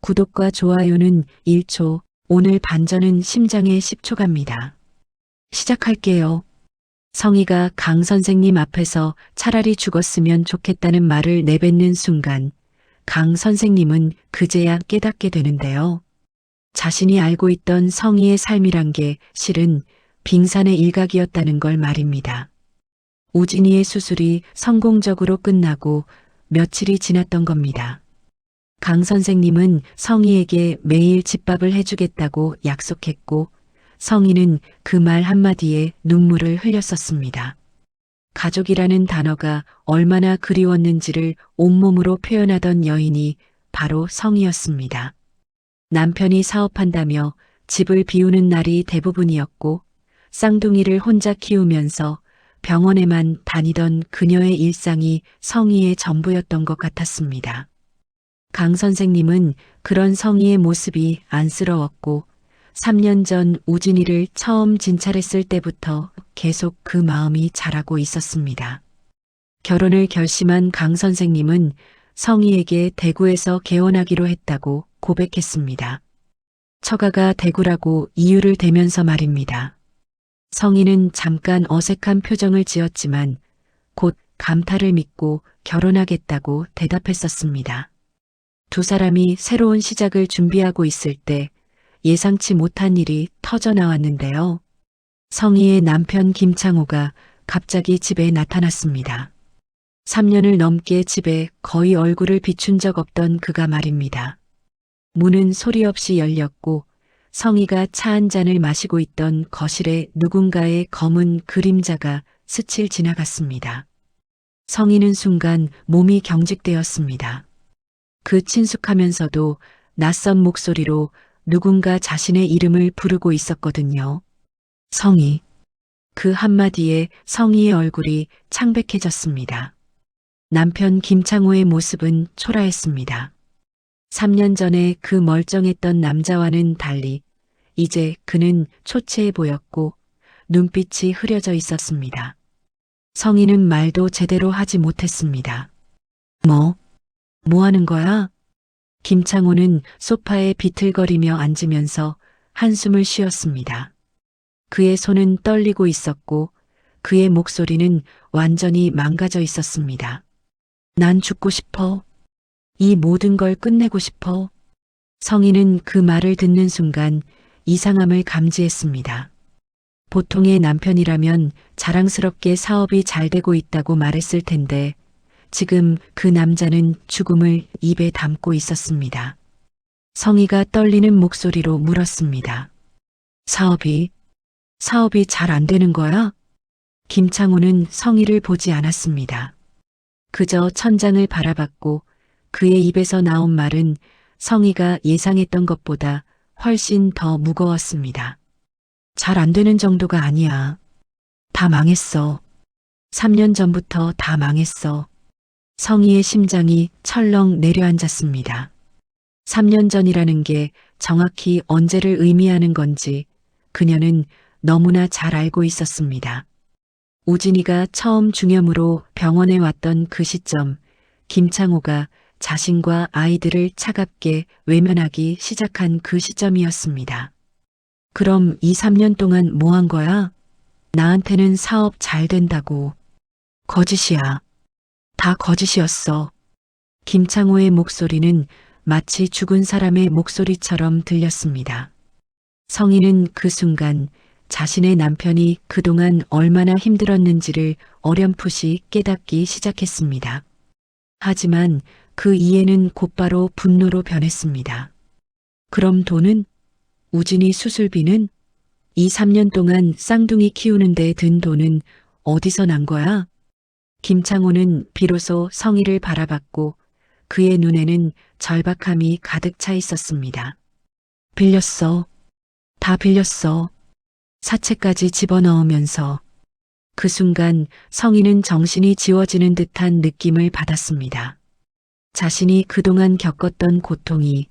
구독과 좋아요는 1초, 오늘 반전은 심장의 10초 갑니다. 시작할게요. 성희가 강 선생님 앞에서 차라리 죽었으면 좋겠다는 말을 내뱉는 순간 강 선생님은 그제야 깨닫게 되는데요. 자신이 알고 있던 성희의 삶이란 게 실은 빙산의 일각이었다는 걸 말입니다. 우진이의 수술이 성공적으로 끝나고 며칠이 지났던 겁니다. 강 선생님은 성희에게 매일 집밥을 해주겠다고 약속했고 성희는 그 말 한마디에 눈물을 흘렸었습니다. 가족이라는 단어가 얼마나 그리웠는지를 온몸으로 표현하던 여인이 바로 성희였습니다. 남편이 사업한다며 집을 비우는 날이 대부분이었고 쌍둥이를 혼자 키우면서 병원에만 다니던 그녀의 일상이 성희의 전부였던 것 같았습니다. 강 선생님은 그런 성희의 모습이 안쓰러웠고 3년 전 우진이를 처음 진찰했을 때부터 계속 그 마음이 자라고 있었습니다. 결혼을 결심한 강 선생님은 성희에게 대구에서 개원하기로 했다고 고백했습니다. 처가가 대구라고 이유를 대면서 말입니다. 성희는 잠깐 어색한 표정을 지었지만 곧 감탄을 믿고 결혼하겠다고 대답했었습니다. 두 사람이 새로운 시작을 준비하고 있을 때 예상치 못한 일이 터져 나왔는데요. 성희의 남편 김창호가 갑자기 집에 나타났습니다. 3년을 넘게 집에 거의 얼굴을 비춘 적 없던 그가 말입니다. 문은 소리 없이 열렸고 성희가 차 한 잔을 마시고 있던 거실에 누군가의 검은 그림자가 스칠 지나갔습니다. 성희는 순간 몸이 경직되었습니다. 그 친숙하면서도 낯선 목소리로 누군가 자신의 이름을 부르고 있었거든요. 성희. 그 한마디에 성희의 얼굴이 창백해졌습니다. 남편 김창호의 모습은 초라했습니다. 3년 전에 그 멀쩡했던 남자와는 달리 이제 그는 초췌해 보였고 눈빛이 흐려져 있었습니다. 성희는 말도 제대로 하지 못했습니다. 뭐 하는 거야? 김창호는 소파에 비틀거리며 앉으면서 한숨을 쉬었습니다. 그의 손은 떨리고 있었고 그의 목소리는 완전히 망가져 있었습니다. 난 죽고 싶어. 이 모든 걸 끝내고 싶어. 성희는 그 말을 듣는 순간 이상함을 감지했습니다. 보통의 남편이라면 자랑스럽게 사업이 잘 되고 있다고 말했을 텐데 지금 그 남자는 죽음을 입에 담고 있었습니다. 성희가 떨리는 목소리로 물었습니다. 사업이 잘 안 되는 거야? 김창호는 성희를 보지 않았습니다. 그저 천장을 바라봤고 그의 입에서 나온 말은 성희가 예상했던 것보다 훨씬 더 무거웠습니다. 잘 안 되는 정도가 아니야. 다 망했어. 3년 전부터 다 망했어. 성희의 심장이 철렁 내려앉았습니다. 3년 전이라는 게 정확히 언제를 의미하는 건지 그녀는 너무나 잘 알고 있었습니다. 우진이가 처음 중염으로 병원에 왔던 그 시점, 김창호가 자신과 아이들을 차갑게 외면하기 시작한 그 시점이었습니다. 그럼 이 3년 동안 뭐 한 거야? 나한테는 사업 잘 된다고. 거짓이야. 다 거짓이었어. 김창호의 목소리는 마치 죽은 사람의 목소리처럼 들렸습니다. 성희는 그 순간 자신의 남편이 그동안 얼마나 힘들었는지를 어렴풋이 깨닫기 시작했습니다. 하지만 그 이해는 곧바로 분노로 변했습니다. 그럼 돈은? 우진이 수술비는? 이 3년 동안 쌍둥이 키우는데 든 돈은 어디서 난 거야? 김창호는 비로소 성희를 바라봤고 그의 눈에는 절박함이 가득 차 있었습니다. 빌렸어. 다 빌렸어. 사채까지 집어넣으면서 그 순간 성희는 정신이 지워지는 듯한 느낌을 받았습니다. 자신이 그동안 겪었던 고통이,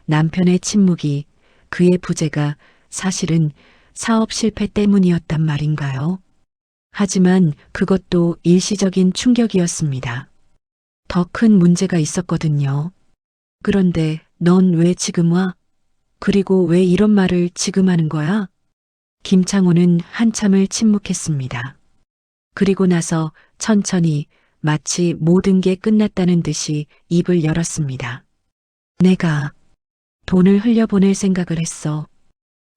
남편의 침묵이, 그의 부재가 사실은 사업 실패 때문이었단 말인가요? 하지만 그것도 일시적인 충격이었습니다. 더 큰 문제가 있었거든요. 그런데 넌 왜 지금 와? 그리고 왜 이런 말을 지금 하는 거야? 김창호는 한참을 침묵했습니다. 그리고 나서 천천히 마치 모든 게 끝났다는 듯이 입을 열었습니다. 내가 돈을 흘려보낼 생각을 했어.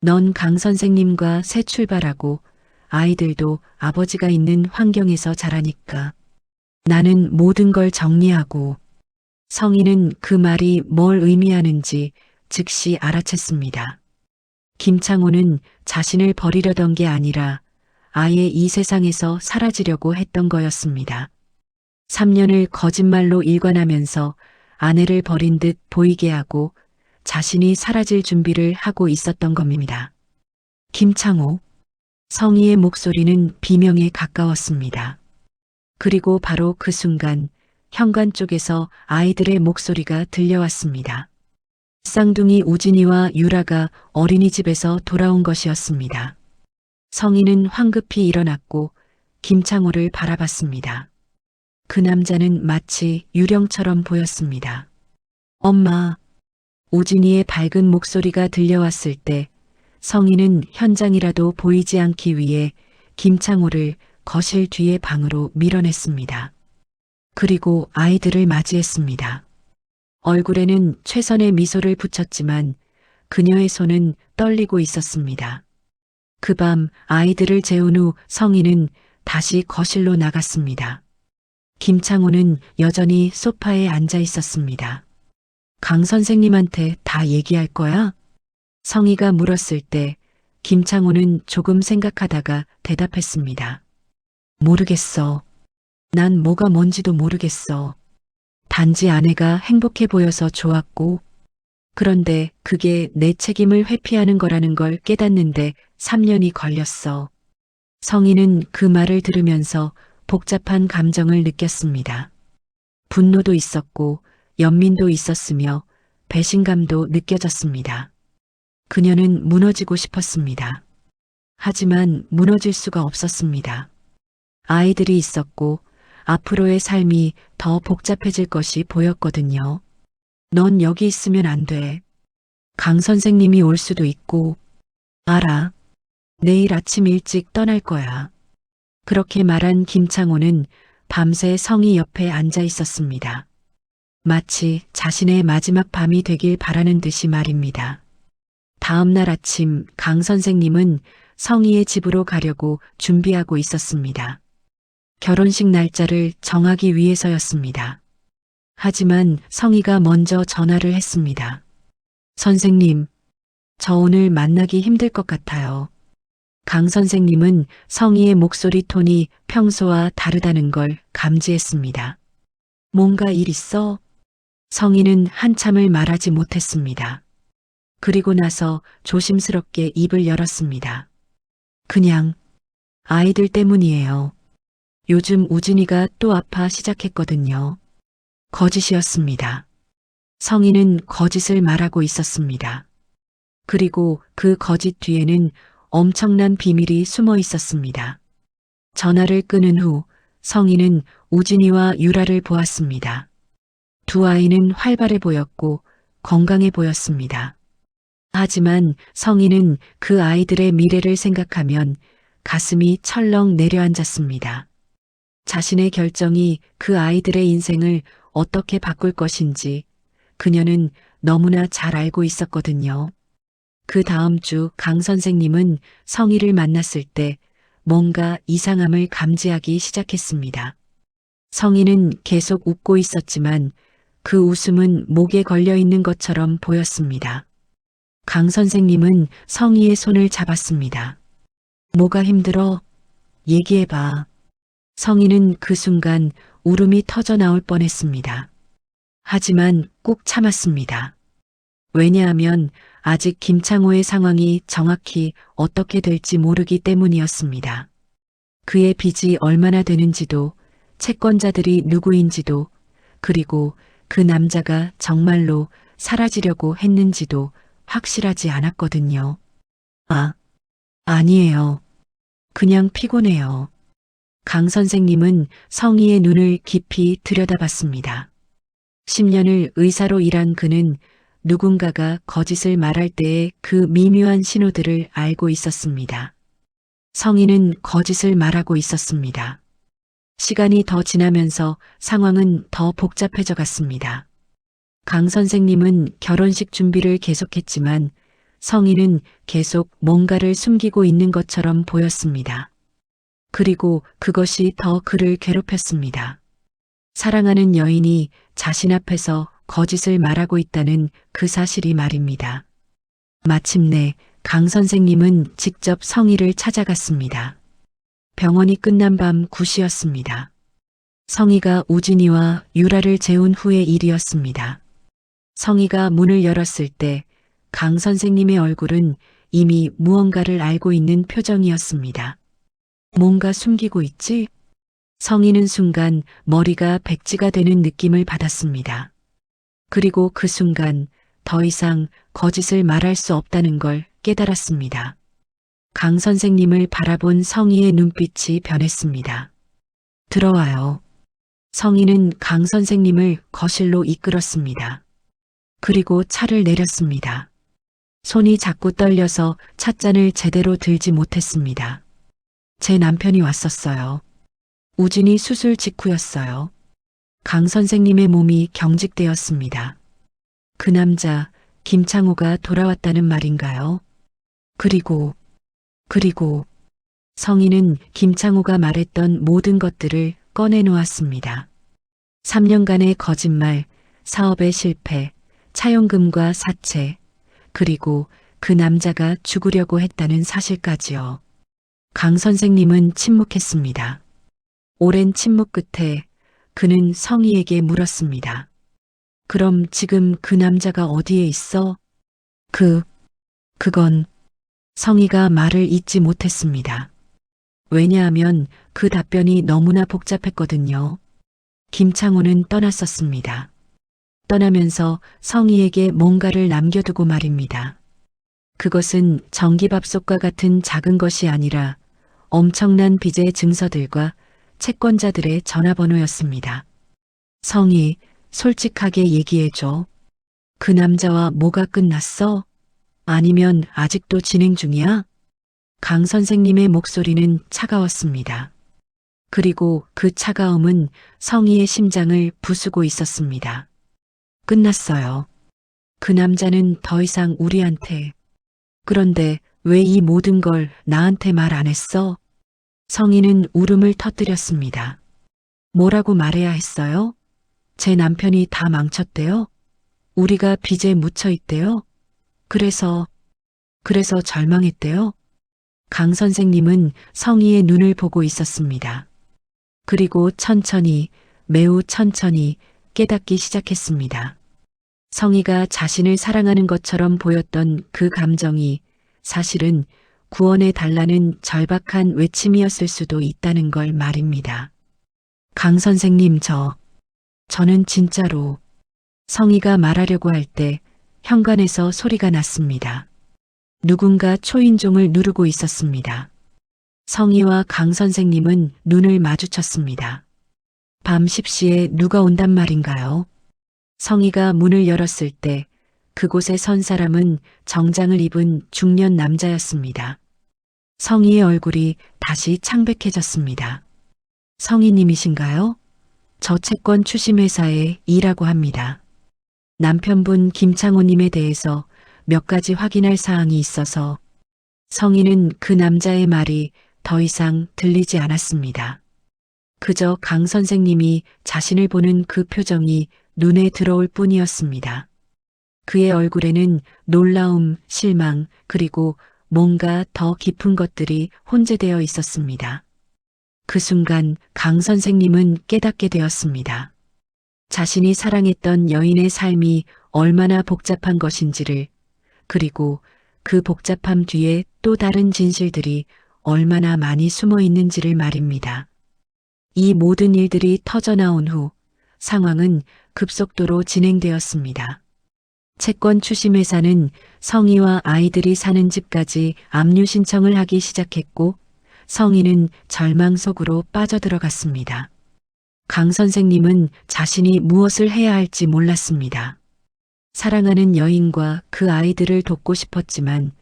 넌 강 선생님과 새 출발하고 아이들도 아버지가 있는 환경에서 자라니까. 나는 모든 걸 정리하고. 성희는 그 말이 뭘 의미하는지 즉시 알아챘습니다. 김창호는 자신을 버리려던 게 아니라 아예 이 세상에서 사라지려고 했던 거였습니다. 3년을 거짓말로 일관하면서 아내를 버린 듯 보이게 하고 자신이 사라질 준비를 하고 있었던 겁니다. 김창호. 성희의 목소리는 비명에 가까웠습니다. 그리고 바로 그 순간 현관 쪽에서 아이들의 목소리가 들려왔습니다. 쌍둥이 우진이와 유라가 어린이집에서 돌아온 것이었습니다. 성희는 황급히 일어났고 김창호를 바라봤습니다. 그 남자는 마치 유령처럼 보였습니다. 엄마. 우진이의 밝은 목소리가 들려왔을 때 성희는 현장이라도 보이지 않기 위해 김창호를 거실 뒤의 방으로 밀어냈습니다. 그리고 아이들을 맞이했습니다. 얼굴에는 최선의 미소를 붙였지만 그녀의 손은 떨리고 있었습니다. 그 밤 아이들을 재운 후 성희는 다시 거실로 나갔습니다. 김창호는 여전히 소파에 앉아 있었습니다. 강 선생님한테 다 얘기할 거야? 성희가 물었을 때 김창호는 조금 생각하다가 대답했습니다. 모르겠어. 난 뭐가 뭔지도 모르겠어. 단지 아내가 행복해 보여서 좋았고, 그런데 그게 내 책임을 회피하는 거라는 걸 깨닫는데 3년이 걸렸어. 성희는 그 말을 들으면서 복잡한 감정을 느꼈습니다. 분노도 있었고 연민도 있었으며 배신감도 느껴졌습니다. 그녀는 무너지고 싶었습니다. 하지만 무너질 수가 없었습니다. 아이들이 있었고 앞으로의 삶이 더 복잡해질 것이 보였거든요. 넌 여기 있으면 안 돼. 강 선생님이 올 수도 있고. 알아. 내일 아침 일찍 떠날 거야. 그렇게 말한 김창호는 밤새 성희 옆에 앉아 있었습니다. 마치 자신의 마지막 밤이 되길 바라는 듯이 말입니다. 다음 날 아침 강 선생님은 성희의 집으로 가려고 준비하고 있었습니다. 결혼식 날짜를 정하기 위해서였습니다. 하지만 성희가 먼저 전화를 했습니다. 선생님, 저 오늘 만나기 힘들 것 같아요. 강 선생님은 성희의 목소리 톤이 평소와 다르다는 걸 감지했습니다. 뭔가 일 있어? 성희는 한참을 말하지 못했습니다. 그리고 나서 조심스럽게 입을 열었습니다. 그냥 아이들 때문이에요. 요즘 우진이가 또 아파 시작했거든요. 거짓이었습니다. 성희는 거짓을 말하고 있었습니다. 그리고 그 거짓 뒤에는 엄청난 비밀이 숨어 있었습니다. 전화를 끊은 후 성희는 우진이와 유라를 보았습니다. 두 아이는 활발해 보였고 건강해 보였습니다. 하지만 성희는 그 아이들의 미래를 생각하면 가슴이 철렁 내려앉았습니다. 자신의 결정이 그 아이들의 인생을 어떻게 바꿀 것인지 그녀는 너무나 잘 알고 있었거든요. 그 다음 주 강 선생님은 성희를 만났을 때 뭔가 이상함을 감지하기 시작했습니다. 성희는 계속 웃고 있었지만 그 웃음은 목에 걸려 있는 것처럼 보였습니다. 강 선생님은 성희의 손을 잡았습니다. 뭐가 힘들어? 얘기해봐. 성희는 그 순간 울음이 터져 나올 뻔했습니다. 하지만 꾹 참았습니다. 왜냐하면 아직 김창호의 상황이 정확히 어떻게 될지 모르기 때문이었습니다. 그의 빚이 얼마나 되는지도, 채권자들이 누구인지도, 그리고 그 남자가 정말로 사라지려고 했는지도 확실하지 않았거든요. 아니에요. 그냥 피곤해요. 강 선생님은 성희의 눈을 깊이 들여다봤습니다. 10년을 의사로 일한 그는 누군가가 거짓을 말할 때의 그 미묘한 신호들을 알고 있었습니다. 성희는 거짓을 말하고 있었습니다. 시간이 더 지나면서 상황은 더 복잡해져 갔습니다. 강 선생님은 결혼식 준비를 계속했지만 성희는 계속 뭔가를 숨기고 있는 것처럼 보였습니다. 그리고 그것이 더 그를 괴롭혔습니다. 사랑하는 여인이 자신 앞에서 거짓을 말하고 있다는 그 사실이 말입니다. 마침내 강 선생님은 직접 성희를 찾아갔습니다. 병원이 끝난 밤 9시였습니다. 성희가 우진이와 유라를 재운 후의 일이었습니다. 성희가 문을 열었을 때 강 선생님의 얼굴은 이미 무언가를 알고 있는 표정이었습니다. 뭔가 숨기고 있지? 성희는 순간 머리가 백지가 되는 느낌을 받았습니다. 그리고 그 순간 더 이상 거짓을 말할 수 없다는 걸 깨달았습니다. 강 선생님을 바라본 성희의 눈빛이 변했습니다. 들어와요. 성희는 강 선생님을 거실로 이끌었습니다. 그리고 차를 내렸습니다. 손이 자꾸 떨려서 찻잔을 제대로 들지 못했습니다. 제 남편이 왔었어요. 우진이 수술 직후였어요. 강 선생님의 몸이 경직되었습니다. 그 남자, 김창호가 돌아왔다는 말인가요? 그리고 성희는 김창호가 말했던 모든 것들을 꺼내놓았습니다. 3년간의 거짓말, 사업의 실패, 차용금과 사채, 그리고 그 남자가 죽으려고 했다는 사실까지요. 강 선생님은 침묵했습니다. 오랜 침묵 끝에 그는 성희에게 물었습니다. 그럼 지금 그 남자가 어디에 있어? 그건 성희가 말을 잇지 못했습니다. 왜냐하면 그 답변이 너무나 복잡했거든요. 김창호는 떠났었습니다. 떠나면서 성희에게 뭔가를 남겨두고 말입니다. 그것은 전기밥솥과 같은 작은 것이 아니라 엄청난 빚의 증서들과 채권자들의 전화번호였습니다. 성희, 솔직하게 얘기해줘. 그 남자와 뭐가 끝났어? 아니면 아직도 진행 중이야? 강 선생님의 목소리는 차가웠습니다. 그리고 그 차가움은 성희의 심장을 부수고 있었습니다. 끝났어요. 그 남자는 더 이상 우리한테. 그런데 왜 이 모든 걸 나한테 말 안 했어? 성희는 울음을 터뜨렸습니다. 뭐라고 말해야 했어요? 제 남편이 다 망쳤대요? 우리가 빚에 묻혀 있대요? 그래서 절망했대요? 강 선생님은 성희의 눈을 보고 있었습니다. 그리고 천천히, 매우 천천히 깨닫기 시작했습니다. 성희가 자신을 사랑하는 것처럼 보였던 그 감정이 사실은 구원해 달라는 절박한 외침이었을 수도 있다는 걸 말입니다. 강 선생님, 저는 진짜로. 성희가 말하려고 할 때 현관에서 소리가 났습니다. 누군가 초인종을 누르고 있었습니다. 성희와 강 선생님은 눈을 마주쳤습니다. 밤 10시에 누가 온단 말인가요? 성희가 문을 열었을 때 그곳에 선 사람은 정장을 입은 중년 남자였습니다. 성희의 얼굴이 다시 창백해졌습니다. 성희님이신가요? 저 채권 추심회사에 일하고 합니다. 남편분 김창호님에 대해서 몇 가지 확인할 사항이 있어서. 성희는 그 남자의 말이 더 이상 들리지 않았습니다. 그저 강 선생님이 자신을 보는 그 표정이 눈에 들어올 뿐이었습니다. 그의 얼굴에는 놀라움, 실망, 그리고 뭔가 더 깊은 것들이 혼재되어 있었습니다. 그 순간 강 선생님은 깨닫게 되었습니다. 자신이 사랑했던 여인의 삶이 얼마나 복잡한 것인지를, 그리고 그 복잡함 뒤에 또 다른 진실들이 얼마나 많이 숨어 있는지를 말입니다. 이 모든 일들이 터져나온 후 상황은 급속도로 진행되었습니다. 채권 추심회사는 성희와 아이들이 사는 집까지 압류 신청을 하기 시작했고 성희는 절망 속으로 빠져들어갔습니다. 강 선생님은 자신이 무엇을 해야 할지 몰랐습니다. 사랑하는 여인과 그 아이들을 돕고 싶었지만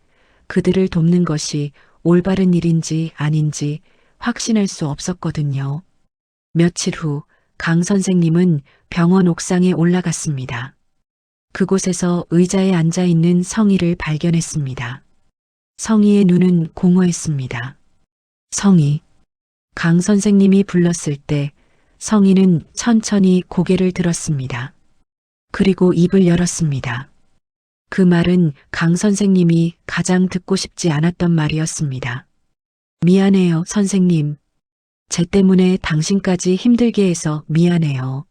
그들을 돕는 것이 올바른 일인지 아닌지 확신할 수 없었거든요. 며칠 후 강 선생님은 병원 옥상에 올라갔습니다. 그곳에서 의자에 앉아 있는 성희를 발견했습니다. 성희의 눈은 공허했습니다. 성희. 강 선생님이 불렀을 때 성희는 천천히 고개를 들었습니다. 그리고 입을 열었습니다. 그 말은 강 선생님이 가장 듣고 싶지 않았던 말이었습니다. 미안해요, 선생님. 제 때문에 당신까지 힘들게 해서 미안해요.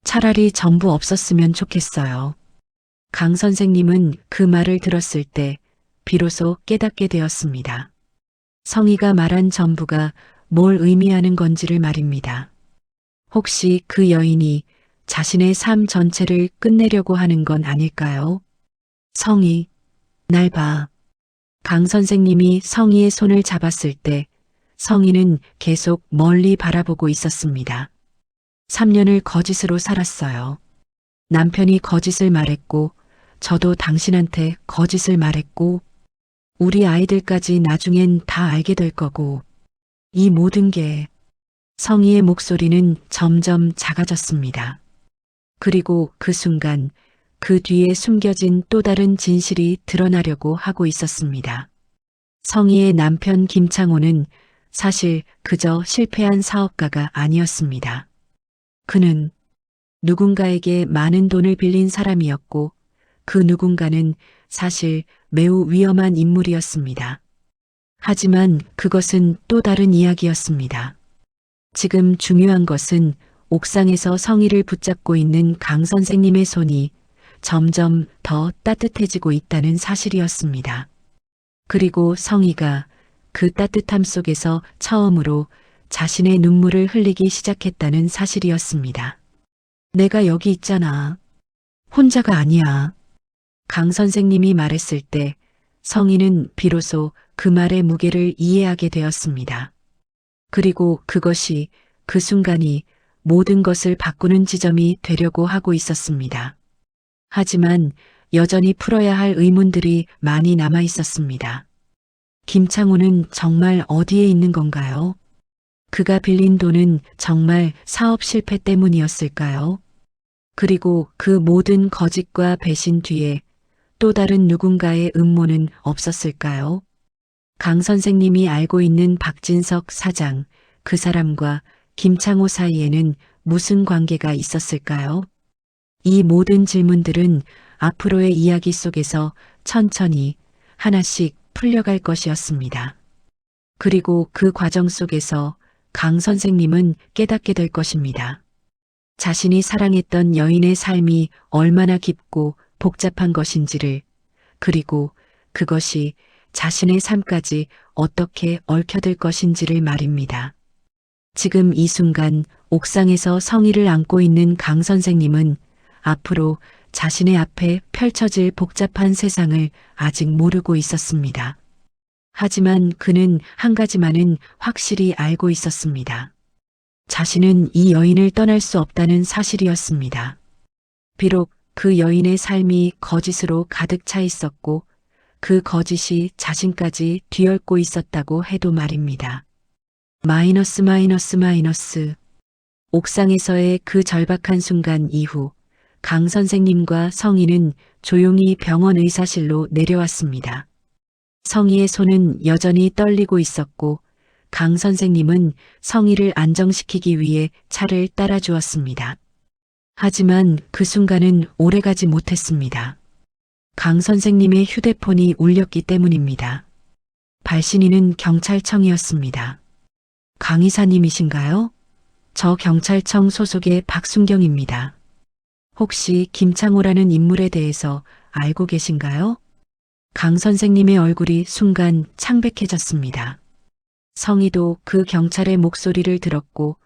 차라리 전부 없었으면 좋겠어요. 강 선생님은 그 말을 들었을 때 비로소 깨닫게 되었습니다. 성희가 말한 전부가 뭘 의미하는 건지를 말입니다. 혹시 그 여인이 자신의 삶 전체를 끝내려고 하는 건 아닐까요? 성희, 날 봐. 강 선생님이 성희의 손을 잡았을 때 성희는 계속 멀리 바라보고 있었습니다. 3년을 거짓으로 살았어요. 남편이 거짓을 말했고, 저도 당신한테 거짓을 말했고, 우리 아이들까지 나중엔 다 알게 될 거고, 이 모든 게 성희의 목소리는 점점 작아졌습니다. 그리고 그 순간 그 뒤에 숨겨진 또 다른 진실이 드러나려고 하고 있었습니다. 성희의 남편 김창호는 사실 그저 실패한 사업가가 아니었습니다. 그는 누군가에게 많은 돈을 빌린 사람이었고 그 누군가는 사실 매우 위험한 인물이었습니다. 하지만 그것은 또 다른 이야기였습니다. 지금 중요한 것은 옥상에서 성희를 붙잡고 있는 강 선생님의 손이 점점 더 따뜻해지고 있다는 사실이었습니다. 그리고 성희가 그 따뜻함 속에서 처음으로 자신의 눈물을 흘리기 시작했다는 사실이었습니다. 내가 여기 있잖아. 혼자가 아니야. 강 선생님이 말했을 때 성희는 비로소 그 말의 무게를 이해하게 되었습니다. 그리고 그것이 그 순간이 모든 것을 바꾸는 지점이 되려고 하고 있었습니다. 하지만 여전히 풀어야 할 의문들이 많이 남아 있었습니다. 김창호는 정말 어디에 있는 건가요? 그가 빌린 돈은 정말 사업 실패 때문이었을까요? 그리고 그 모든 거짓과 배신 뒤에 또 다른 누군가의 음모는 없었을까요? 강 선생님이 알고 있는 박진석 사장, 그 사람과 김창호 사이에는 무슨 관계가 있었을까요? 이 모든 질문들은 앞으로의 이야기 속에서 천천히 하나씩 풀려갈 것이었습니다. 그리고 그 과정 속에서 강 선생님은 깨닫게 될 것입니다. 자신이 사랑했던 여인의 삶이 얼마나 깊고 복잡한 것인지를, 그리고 그것이 자신의 삶까지 어떻게 얽혀들 것인지를 말입니다. 지금 이 순간 옥상에서 성희를 안고 있는 강 선생님은 앞으로 자신의 앞에 펼쳐질 복잡한 세상을 아직 모르고 있었습니다. 하지만 그는 한 가지만은 확실히 알고 있었습니다. 자신은 이 여인을 떠날 수 없다는 사실이었습니다. 비록 그 여인의 삶이 거짓으로 가득 차 있었고 그 거짓이 자신까지 뒤엎고 있었다고 해도 말입니다. 마이너스. 옥상에서의 그 절박한 순간 이후 강 선생님과 성희는 조용히 병원 의사실로 내려왔습니다. 성희의 손은 여전히 떨리고 있었고 강 선생님은 성희를 안정시키기 위해 차를 따라주었습니다. 하지만 그 순간은 오래가지 못했습니다. 강 선생님의 휴대폰이 울렸기 때문입니다. 발신인은 경찰청이었습니다. 강 이사님이신가요? 저 경찰청 소속의 박순경입니다. 혹시 김창호라는 인물에 대해서 알고 계신가요? 강 선생님의 얼굴이 순간 창백해졌습니다. 성희도 그 경찰의 목소리를 들었고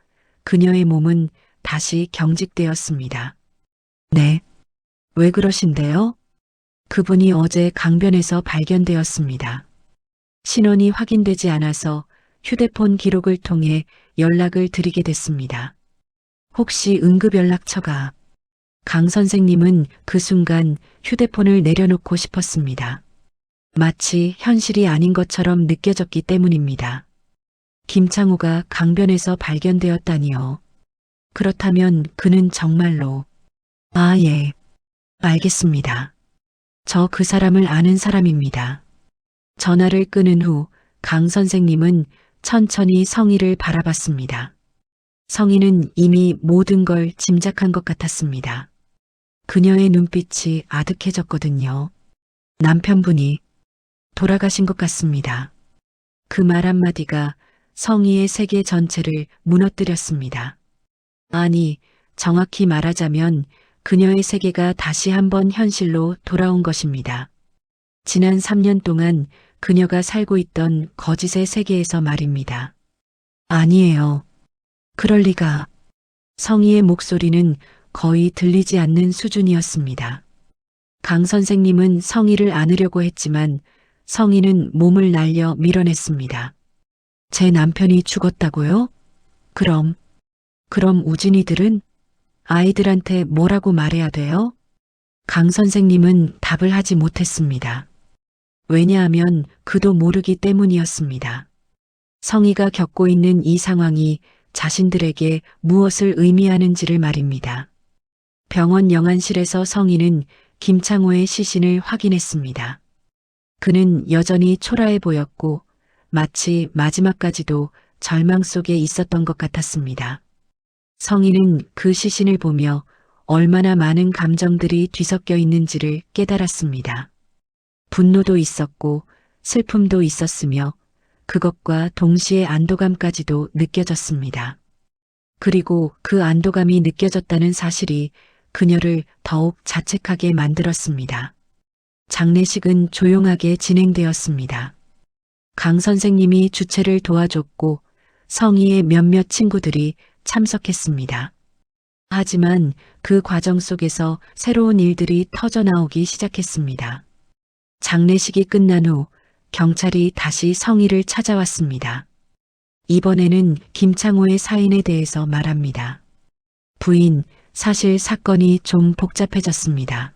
그녀의 몸은 다시 경직되었습니다. 네. 왜 그러신데요? 그분이 어제 강변에서 발견되었습니다. 신원이 확인되지 않아서 휴대폰 기록을 통해 연락을 드리게 됐습니다. 혹시 응급연락처가 강 선생님은 그 순간 휴대폰을 내려놓고 싶었습니다. 마치 현실이 아닌 것처럼 느껴졌기 때문입니다. 김창호가 강변에서 발견되었다니요. 그렇다면 그는 정말로, 아, 예, 알겠습니다. 저 그 사람을 아는 사람입니다. 전화를 끊은 후 강 선생님은 천천히 성희를 바라봤습니다. 성희는 이미 모든 걸 짐작한 것 같았습니다. 그녀의 눈빛이 아득해졌거든요. 남편분이 돌아가신 것 같습니다. 그 말 한마디가 성희의 세계 전체를 무너뜨렸습니다. 아니, 정확히 말하자면 그녀의 세계가 다시 한번 현실로 돌아온 것입니다. 지난 3년 동안 그녀가 살고 있던 거짓의 세계에서 말입니다. 아니에요. 그럴 리가. 성희의 목소리는 거의 들리지 않는 수준이었습니다. 강 선생님은 성희를 안으려고 했지만 성희는 몸을 날려 밀어냈습니다. 제 남편이 죽었다고요? 그럼 우진이들은 아이들한테 뭐라고 말해야 돼요? 강 선생님은 답을 하지 못했습니다. 왜냐하면 그도 모르기 때문이었습니다. 성희가 겪고 있는 이 상황이 자신들에게 무엇을 의미하는지를 말입니다. 병원 영안실에서 성희는 김창호의 시신을 확인했습니다. 그는 여전히 초라해 보였고 마치 마지막까지도 절망 속에 있었던 것 같았습니다. 성희는 그 시신을 보며 얼마나 많은 감정들이 뒤섞여 있는지를 깨달았습니다. 분노도 있었고 슬픔도 있었으며 그것과 동시에 안도감까지도 느껴졌습니다. 그리고 그 안도감이 느껴졌다는 사실이 그녀를 더욱 자책하게 만들었습니다. 장례식은 조용하게 진행되었습니다. 강 선생님이 주최를 도와줬고 성희의 몇몇 친구들이 참석했습니다. 하지만 그 과정 속에서 새로운 일들이 터져나오기 시작했습니다. 장례식이 끝난 후 경찰이 다시 성희를 찾아왔습니다. 이번에는 김창호의 사인에 대해서 말합니다. 부인, 사실 사건이 좀 복잡해졌습니다.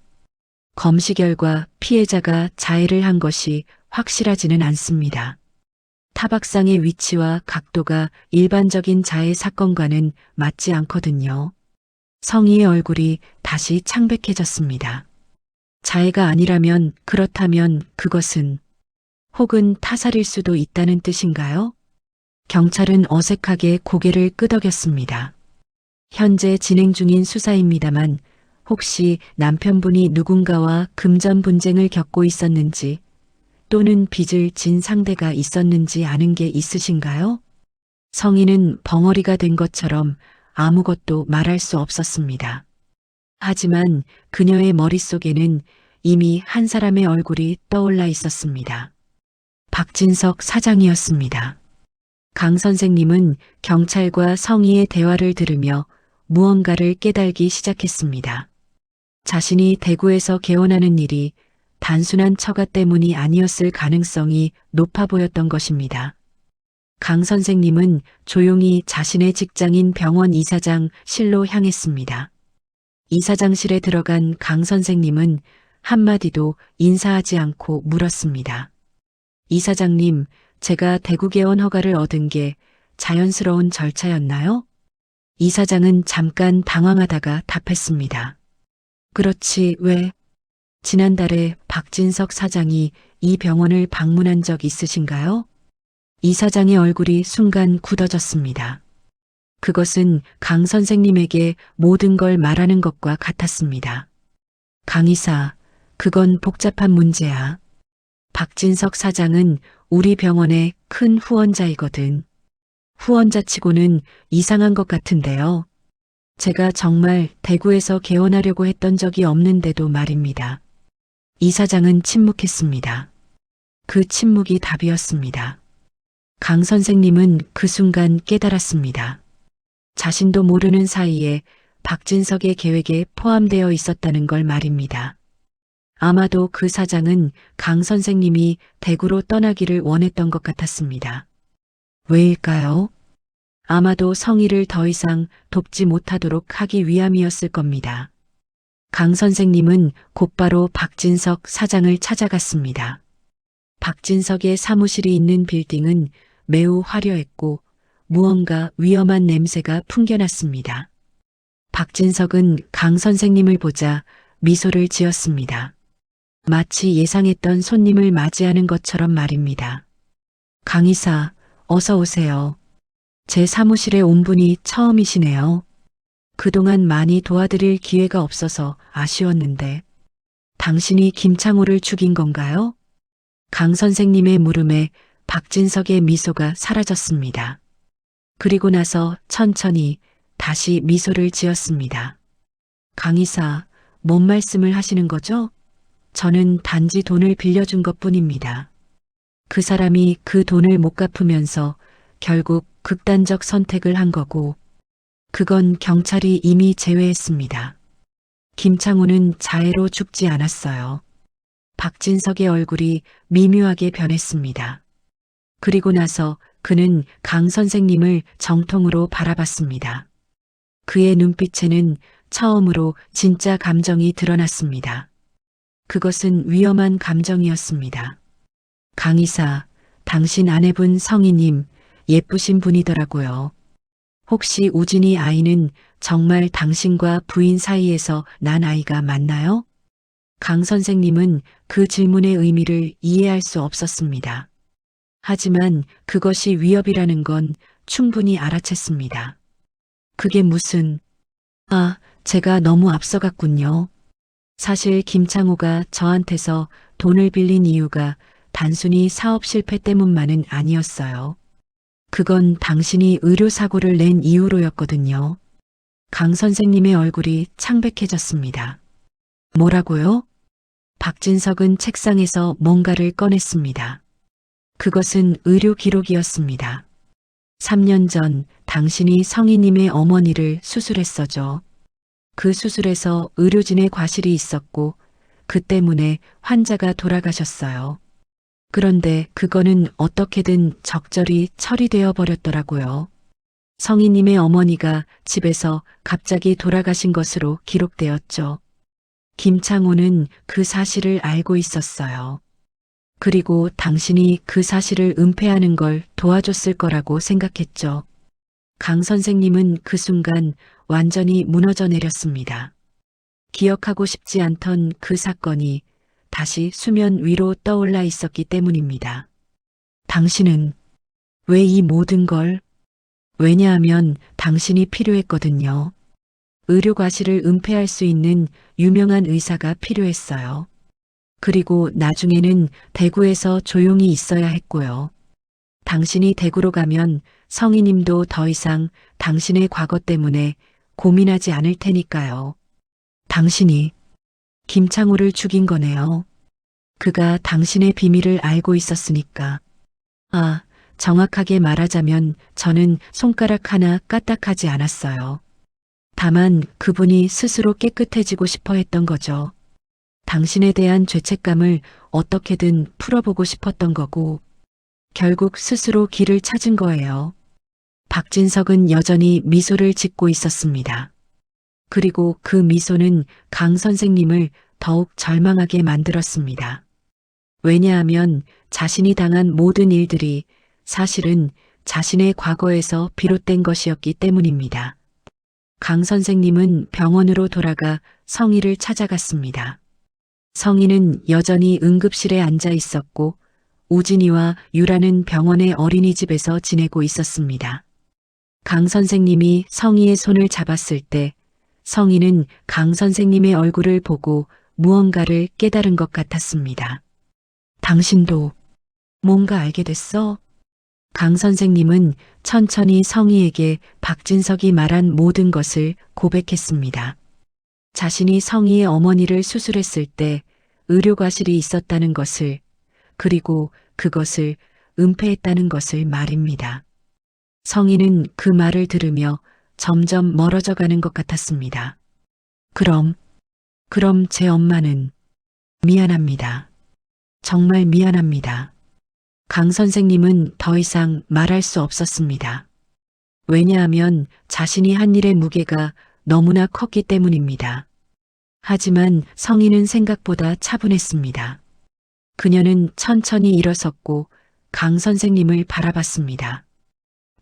검시 결과 피해자가 자해를 한 것이 확실하지는 않습니다. 타박상의 위치와 각도가 일반적인 자해 사건과는 맞지 않거든요. 성희의 얼굴이 다시 창백해졌습니다. 자해가 아니라면 그렇다면 그것은 혹은 타살일 수도 있다는 뜻인가요? 경찰은 어색하게 고개를 끄덕였습니다. 현재 진행 중인 수사입니다만 혹시 남편분이 누군가와 금전 분쟁을 겪고 있었는지 또는 빚을 진 상대가 있었는지 아는 게 있으신가요? 성희는 벙어리가 된 것처럼 아무것도 말할 수 없었습니다. 하지만 그녀의 머릿속에는 이미 한 사람의 얼굴이 떠올라 있었습니다. 박진석 사장이었습니다. 강 선생님은 경찰과 성희의 대화를 들으며 무언가를 깨달기 시작했습니다. 자신이 대구에서 개원하는 일이 단순한 처가 때문이 아니었을 가능성이 높아 보였던 것입니다. 강 선생님은 조용히 자신의 직장인 병원 이사장 실로 향했습니다. 이사장실에 들어간 강 선생님은 한마디도 인사하지 않고 물었습니다. 이사장님, 제가 대구 개원 허가를 얻은 게 자연스러운 절차였나요? 이사장은 잠깐 당황하다가 답했습니다. 그렇지, 왜? 지난달에 박진석 사장이 이 병원을 방문한 적 있으신가요? 이사장의 얼굴이 순간 굳어졌습니다. 그것은 강 선생님에게 모든 걸 말하는 것과 같았습니다. 강 이사, 그건 복잡한 문제야. 박진석 사장은 우리 병원의 큰 후원자이거든. 후원자치고는 이상한 것 같은데요. 제가 정말 대구에서 개원하려고 했던 적이 없는데도 말입니다. 이 사장은 침묵했습니다. 그 침묵이 답이었습니다. 강 선생님은 그 순간 깨달았습니다. 자신도 모르는 사이에 박진석의 계획에 포함되어 있었다는 걸 말입니다. 아마도 그 사장은 강 선생님이 대구로 떠나기를 원했던 것 같았습니다. 왜일까요? 아마도 성희를 더 이상 돕지 못하도록 하기 위함이었을 겁니다. 강 선생님은 곧바로 박진석 사장을 찾아갔습니다. 박진석의 사무실이 있는 빌딩은 매우 화려했고 무언가 위험한 냄새가 풍겨났습니다. 박진석은 강 선생님을 보자 미소를 지었습니다. 마치 예상했던 손님을 맞이하는 것처럼 말입니다. 강 이사, 어서 오세요. 제 사무실에 온 분이 처음이시네요. 그동안 많이 도와드릴 기회가 없어서 아쉬웠는데 당신이 김창호를 죽인 건가요? 강 선생님의 물음에 박진석의 미소가 사라졌습니다. 그리고 나서 천천히 다시 미소를 지었습니다. 강 이사, 뭔 말씀을 하시는 거죠? 저는 단지 돈을 빌려준 것뿐입니다. 그 사람이 그 돈을 못 갚으면서 결국 극단적 선택을 한 거고 그건 경찰이 이미 제외했습니다. 김창호는 자해로 죽지 않았어요. 박진석의 얼굴이 미묘하게 변했습니다. 그리고 나서 그는 강 선생님을 정통으로 바라봤습니다. 그의 눈빛에는 처음으로 진짜 감정이 드러났습니다. 그것은 위험한 감정이었습니다. 강 이사, 당신 아내분 성희님 예쁘신 분이더라고요. 혹시 우진이 아이는 정말 당신과 부인 사이에서 난 아이가 맞나요? 강 선생님은 그 질문의 의미를 이해할 수 없었습니다. 하지만 그것이 위협이라는 건 충분히 알아챘습니다. 그게 무슨... 제가 너무 앞서갔군요. 사실 김창호가 저한테서 돈을 빌린 이유가 단순히 사업 실패 때문만은 아니었어요. 그건 당신이 의료사고를 낸 이유로였거든요. 강 선생님의 얼굴이 창백해졌습니다. 뭐라고요? 박진석은 책상에서 뭔가를 꺼냈습니다. 그것은 의료 기록이었습니다. 3년 전 당신이 성희님의 어머니를 수술했어죠. 그 수술에서 의료진의 과실이 있었고 그 때문에 환자가 돌아가셨어요. 그런데 그거는 어떻게든 적절히 처리되어 버렸더라고요. 성희님의 어머니가 집에서 갑자기 돌아가신 것으로 기록되었죠. 김창호는 그 사실을 알고 있었어요. 그리고 당신이 그 사실을 은폐하는 걸 도와줬을 거라고 생각했죠. 강 선생님은 그 순간 완전히 무너져 내렸습니다. 기억하고 싶지 않던 그 사건이 다시 수면 위로 떠올라 있었기 때문입니다. 당신은 왜 이 모든 걸? 왜냐하면 당신이 필요했거든요. 의료 과실을 은폐할 수 있는 유명한 의사가 필요했어요. 그리고 나중에는 대구에서 조용히 있어야 했고요. 당신이 대구로 가면 성희님도 더 이상 당신의 과거 때문에 고민하지 않을 테니까요. 당신이 김창호를 죽인 거네요. 그가 당신의 비밀을 알고 있었으니까. 정확하게 말하자면 저는 손가락 하나 까딱하지 않았어요. 다만 그분이 스스로 깨끗해지고 싶어 했던 거죠. 당신에 대한 죄책감을 어떻게든 풀어보고 싶었던 거고 결국 스스로 길을 찾은 거예요. 박진석은 여전히 미소를 짓고 있었습니다. 그리고 그 미소는 강 선생님을 더욱 절망하게 만들었습니다. 왜냐하면 자신이 당한 모든 일들이 사실은 자신의 과거에서 비롯된 것이었기 때문입니다. 강 선생님은 병원으로 돌아가 성희를 찾아갔습니다. 성희는 여전히 응급실에 앉아 있었고 우진이와 유라는 병원의 어린이집에서 지내고 있었습니다. 강 선생님이 성희의 손을 잡았을 때 성희는 강 선생님의 얼굴을 보고 무언가를 깨달은 것 같았습니다. 당신도 뭔가 알게 됐어? 강 선생님은 천천히 성희에게 박진석이 말한 모든 것을 고백했습니다. 자신이 성희의 어머니를 수술했을 때 의료과실이 있었다는 것을, 그리고 그것을 은폐했다는 것을 말입니다. 성희는 그 말을 들으며 점점 멀어져 가는 것 같았습니다. 그럼 제 엄마는 미안합니다. 정말 미안합니다. 강 선생님은 더 이상 말할 수 없었습니다. 왜냐하면 자신이 한 일의 무게가 너무나 컸기 때문입니다. 하지만 성희는 생각보다 차분했습니다. 그녀는 천천히 일어섰고 강 선생님을 바라봤습니다.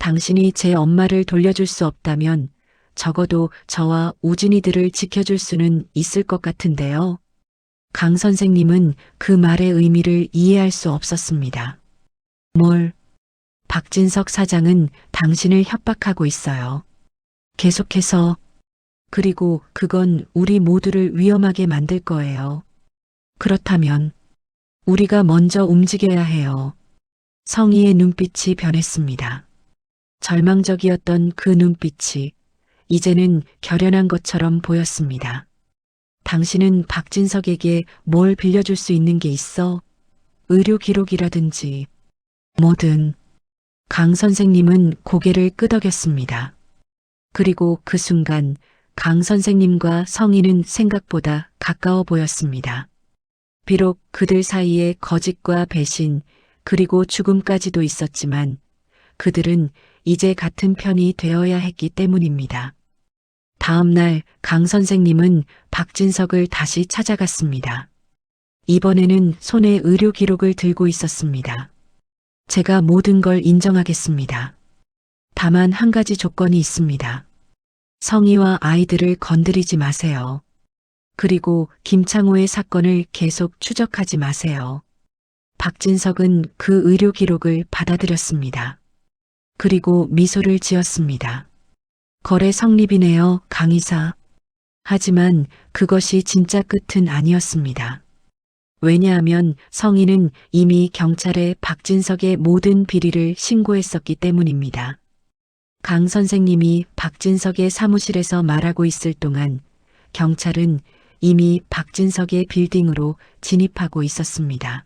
당신이 제 엄마를 돌려줄 수 없다면 적어도 저와 우진이들을 지켜줄 수는 있을 것 같은데요. 강 선생님은 그 말의 의미를 이해할 수 없었습니다. 뭘? 박진석 사장은 당신을 협박하고 있어요. 계속해서. 그리고 그건 우리 모두를 위험하게 만들 거예요. 그렇다면 우리가 먼저 움직여야 해요. 성희의 눈빛이 변했습니다. 절망적이었던 그 눈빛이 이제는 결연한 것처럼 보였습니다. 당신은 박진석에게 뭘 빌려줄 수 있는 게 있어? 의료 기록이라든지 뭐든. 강 선생님은 고개를 끄덕였습니다. 그리고 그 순간 강 선생님과 성희는 생각보다 가까워 보였습니다. 비록 그들 사이에 거짓과 배신 그리고 죽음까지도 있었지만 그들은 이제 같은 편이 되어야 했기 때문입니다. 다음 날 강 선생님은 박진석을 다시 찾아갔습니다. 이번에는 손에 의료 기록을 들고 있었습니다. 제가 모든 걸 인정하겠습니다. 다만 한 가지 조건이 있습니다. 성희와 아이들을 건드리지 마세요. 그리고 김창호의 사건을 계속 추적하지 마세요. 박진석은 그 의료 기록을 받아들였습니다. 그리고 미소를 지었습니다. 거래 성립이네요, 강 이사. 하지만 그것이 진짜 끝은 아니었습니다. 왜냐하면 성희는 이미 경찰에 박진석의 모든 비리를 신고했었기 때문입니다. 강 선생님이 박진석의 사무실에서 말하고 있을 동안 경찰은 이미 박진석의 빌딩으로 진입하고 있었습니다.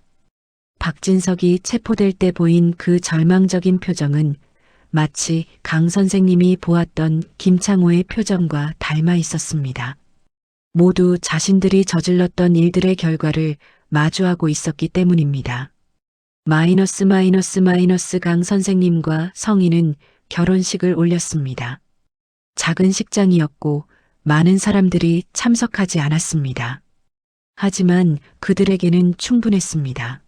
박진석이 체포될 때 보인 그 절망적인 표정은 마치 강 선생님이 보았던 김창호의 표정과 닮아 있었습니다. 모두 자신들이 저질렀던 일들의 결과를 마주하고 있었기 때문입니다. 마이너스 강 선생님과 성희는 결혼식을 올렸습니다. 작은 식장이었고 많은 사람들이 참석하지 않았습니다. 하지만 그들에게는 충분했습니다.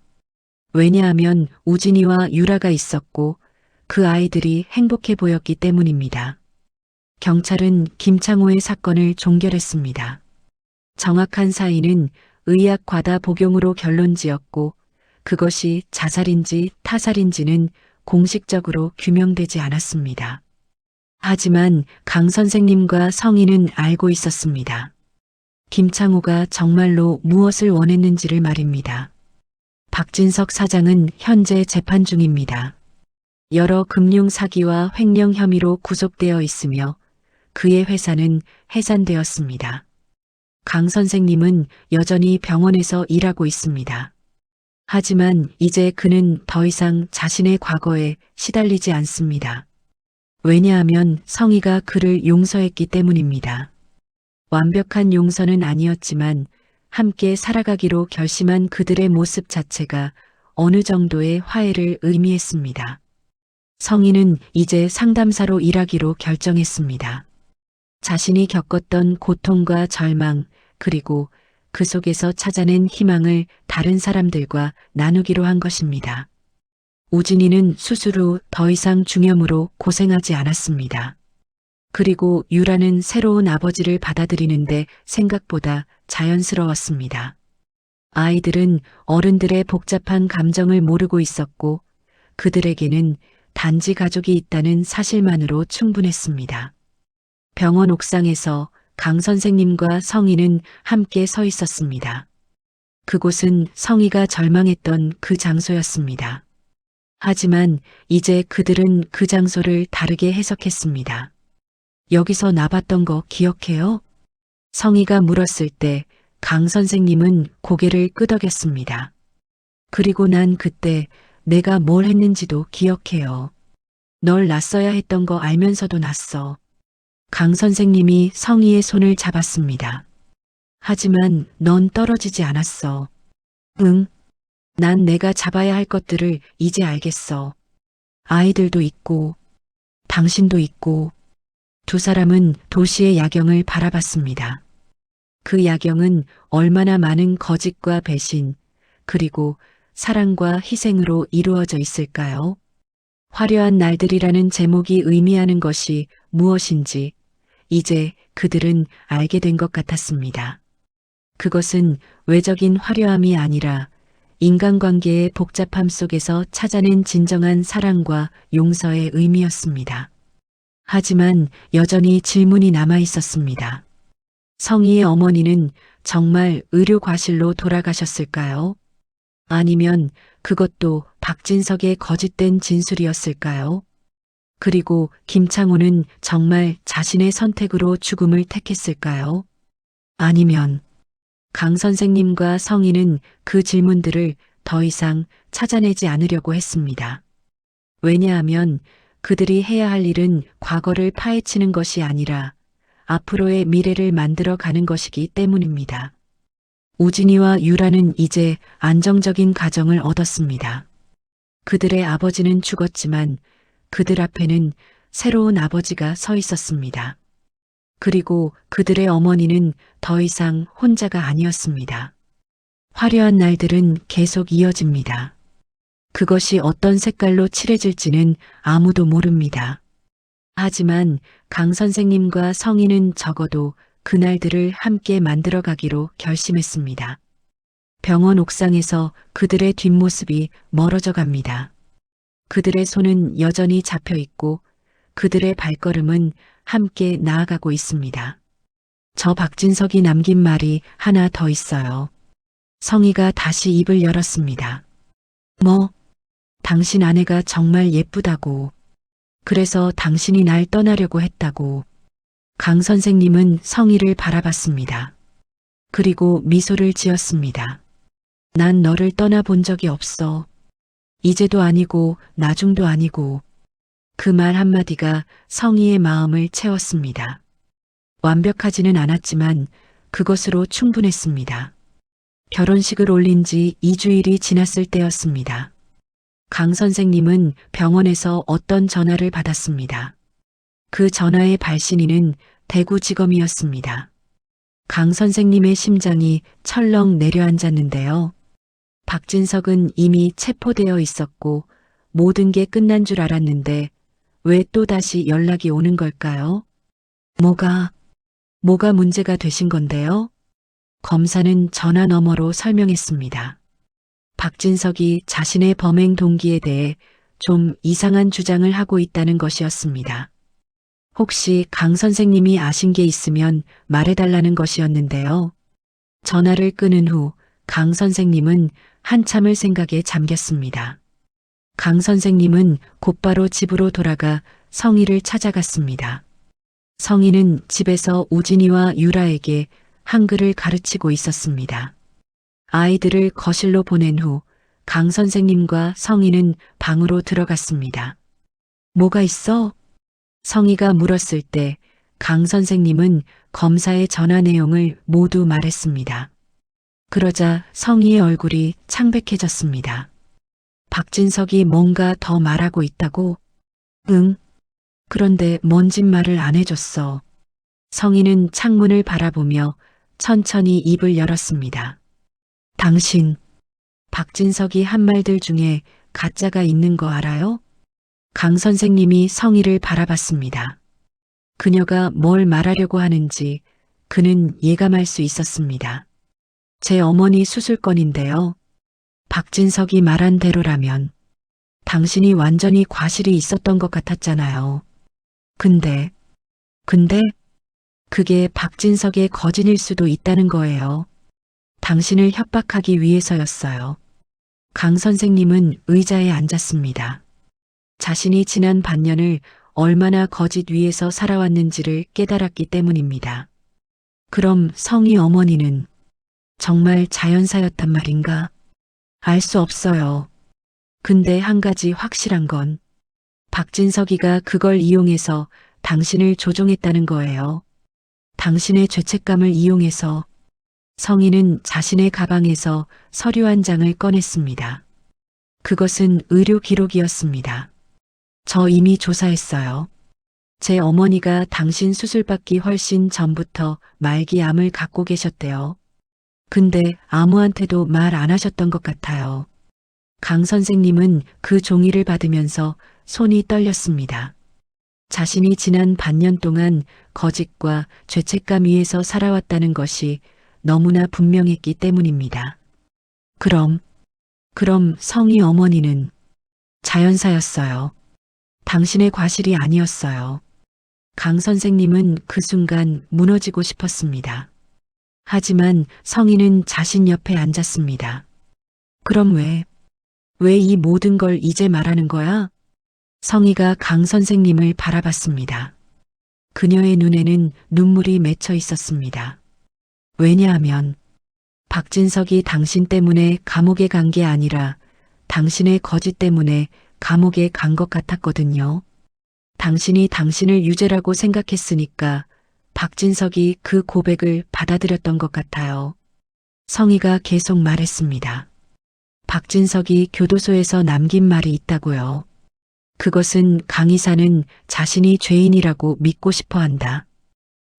왜냐하면 우진이와 유라가 있었고 그 아이들이 행복해 보였기 때문입니다. 경찰은 김창호의 사건을 종결했습니다. 정확한 사인은 의약 과다 복용으로 결론지었고 그것이 자살인지 타살인지는 공식적으로 규명되지 않았습니다. 하지만 강 선생님과 성희는 알고 있었습니다. 김창호가 정말로 무엇을 원했는지를 말입니다. 박진석 사장은 현재 재판 중입니다. 여러 금융 사기와 횡령 혐의로 구속되어 있으며 그의 회사는 해산되었습니다. 강 선생님은 여전히 병원에서 일하고 있습니다. 하지만 이제 그는 더 이상 자신의 과거에 시달리지 않습니다. 왜냐하면 성희가 그를 용서했기 때문입니다. 완벽한 용서는 아니었지만 함께 살아가기로 결심한 그들의 모습 자체가 어느 정도의 화해를 의미했습니다. 성희는 이제 상담사로 일하기로 결정했습니다. 자신이 겪었던 고통과 절망 그리고 그 속에서 찾아낸 희망을 다른 사람들과 나누기로 한 것입니다. 우진이는 수술 후 더 이상 중염으로 고생하지 않았습니다. 그리고 유라는 새로운 아버지를 받아들이는데 생각보다 자연스러웠습니다. 아이들은 어른들의 복잡한 감정을 모르고 있었고 그들에게는 단지 가족이 있다는 사실만으로 충분했습니다. 병원 옥상에서 강 선생님과 성희는 함께 서 있었습니다. 그곳은 성희가 절망했던 그 장소였습니다. 하지만 이제 그들은 그 장소를 다르게 해석했습니다. 여기서 나봤던 거 기억해요? 성희가 물었을 때 강 선생님은 고개를 끄덕였습니다. 그리고 난 그때 내가 뭘 했는지도 기억해요. 널 놨어야 했던 거 알면서도 놨어. 강 선생님이 성희의 손을 잡았습니다. 하지만 넌 떨어지지 않았어. 응. 난 내가 잡아야 할 것들을 이제 알겠어. 아이들도 있고, 당신도 있고. 두 사람은 도시의 야경을 바라봤습니다. 그 야경은 얼마나 많은 거짓과 배신, 그리고 사랑과 희생으로 이루어져 있을까요? 화려한 날들이라는 제목이 의미하는 것이 무엇인지 이제 그들은 알게 된 것 같았습니다. 그것은 외적인 화려함이 아니라 인간관계의 복잡함 속에서 찾아낸 진정한 사랑과 용서의 의미였습니다. 하지만 여전히 질문이 남아 있었습니다. 성희의 어머니는 정말 의료과실로 돌아가셨을까요? 아니면 그것도 박진석의 거짓된 진술이었을까요? 그리고 김창호는 정말 자신의 선택으로 죽음을 택했을까요? 아니면 강 선생님과 성희는 그 질문들을 더 이상 찾아내지 않으려고 했습니다. 왜냐하면 그들이 해야 할 일은 과거를 파헤치는 것이 아니라 앞으로의 미래를 만들어 가는 것이기 때문입니다. 우진이와 유라는 이제 안정적인 가정을 얻었습니다. 그들의 아버지는 죽었지만 그들 앞에는 새로운 아버지가 서 있었습니다. 그리고 그들의 어머니는 더 이상 혼자가 아니었습니다. 화려한 날들은 계속 이어집니다. 그것이 어떤 색깔로 칠해질지는 아무도 모릅니다. 하지만 강 선생님과 성희는 적어도 그날들을 함께 만들어가기로 결심했습니다. 병원 옥상에서 그들의 뒷모습이 멀어져 갑니다. 그들의 손은 여전히 잡혀 있고 그들의 발걸음은 함께 나아가고 있습니다. 저 박진석이 남긴 말이 하나 더 있어요. 성희가 다시 입을 열었습니다. 뭐? 당신 아내가 정말 예쁘다고. 그래서 당신이 날 떠나려고 했다고. 강 선생님은 성희를 바라봤습니다. 그리고 미소를 지었습니다. 난 너를 떠나본 적이 없어. 이제도 아니고 나중도 아니고. 그 말 한마디가 성희의 마음을 채웠습니다. 완벽하지는 않았지만 그것으로 충분했습니다. 결혼식을 올린 지 2주일이 지났을 때였습니다. 강 선생님은 병원에서 어떤 전화를 받았습니다. 그 전화의 발신인은 대구지검이었습니다. 강 선생님의 심장이 철렁 내려앉았는데요. 박진석은 이미 체포되어 있었고 모든 게 끝난 줄 알았는데 왜 또다시 연락이 오는 걸까요? 뭐가 문제가 되신 건데요? 검사는 전화 너머로 설명했습니다. 박진석이 자신의 범행 동기에 대해 좀 이상한 주장을 하고 있다는 것이었습니다. 혹시 강 선생님이 아신 게 있으면 말해달라는 것이었는데요. 전화를 끊은 후 강 선생님은 한참을 생각에 잠겼습니다. 강 선생님은 곧바로 집으로 돌아가 성희를 찾아갔습니다. 성희는 집에서 우진이와 유라에게 한글을 가르치고 있었습니다. 아이들을 거실로 보낸 후 강 선생님과 성희는 방으로 들어갔습니다. 뭐가 있어? 성희가 물었을 때 강 선생님은 검사의 전화 내용을 모두 말했습니다. 그러자 성희의 얼굴이 창백해졌습니다. 박진석이 뭔가 더 말하고 있다고? 응. 그런데 뭔진 말을 안 해줬어. 성희는 창문을 바라보며 천천히 입을 열었습니다. 당신, 박진석이 한 말들 중에 가짜가 있는 거 알아요? 강 선생님이 성희를 바라봤습니다. 그녀가 뭘 말하려고 하는지 그는 예감할 수 있었습니다. 제 어머니 수술건인데요. 박진석이 말한 대로라면 당신이 완전히 과실이 있었던 것 같았잖아요. 근데 그게 박진석의 거짓일 수도 있다는 거예요. 당신을 협박하기 위해서였어요. 강 선생님은 의자에 앉았습니다. 자신이 지난 반년을 얼마나 거짓 위에서 살아왔는지를 깨달았기 때문입니다. 그럼 성희 어머니는 정말 자연사였단 말인가? 알 수 없어요. 근데 한 가지 확실한 건 박진석이가 그걸 이용해서 당신을 조종했다는 거예요. 당신의 죄책감을 이용해서. 성희는 자신의 가방에서 서류 한 장을 꺼냈습니다. 그것은 의료 기록이었습니다. 저 이미 조사했어요. 제 어머니가 당신 수술받기 훨씬 전부터 말기암을 갖고 계셨대요. 근데 아무한테도 말 안 하셨던 것 같아요. 강 선생님은 그 종이를 받으면서 손이 떨렸습니다. 자신이 지난 반년 동안 거짓과 죄책감 위에서 살아왔다는 것이 너무나 분명했기 때문입니다. 그럼 성희 어머니는 자연사였어요. 당신의 과실이 아니었어요. 강 선생님은 그 순간 무너지고 싶었습니다. 하지만 성희는 자신 옆에 앉았습니다. 그럼 왜 이 모든 걸 이제 말하는 거야? 성희가 강 선생님을 바라봤습니다. 그녀의 눈에는 눈물이 맺혀 있었습니다. 왜냐하면 박진석이 당신 때문에 감옥에 간 게 아니라 당신의 거짓 때문에 감옥에 간 것 같았거든요. 당신이 당신을 유죄라고 생각했으니까 박진석이 그 고백을 받아들였던 것 같아요. 성희가 계속 말했습니다. 박진석이 교도소에서 남긴 말이 있다고요. 그것은 강 이사는 자신이 죄인이라고 믿고 싶어 한다.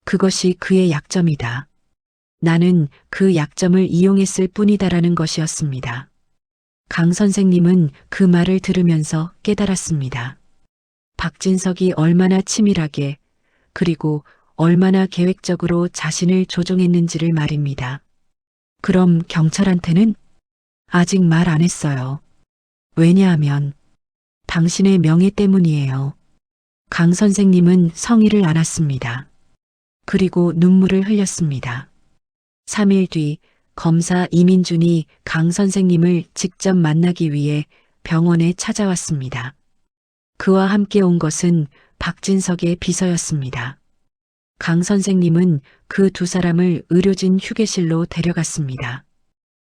그것이 그의 약점이다. 나는 그 약점을 이용했을 뿐이다라는 것이었습니다. 강 선생님은 그 말을 들으면서 깨달았습니다. 박진석이 얼마나 치밀하게 그리고 얼마나 계획적으로 자신을 조종했는지를 말입니다. 그럼 경찰한테는? 아직 말 안 했어요. 왜냐하면 당신의 명예 때문이에요. 강 선생님은 성의를 안았습니다. 그리고 눈물을 흘렸습니다. 3일 뒤 검사 이민준이 강 선생님을 직접 만나기 위해 병원에 찾아왔습니다. 그와 함께 온 것은 박진석의 비서였습니다. 강 선생님은 그 두 사람을 의료진 휴게실로 데려갔습니다.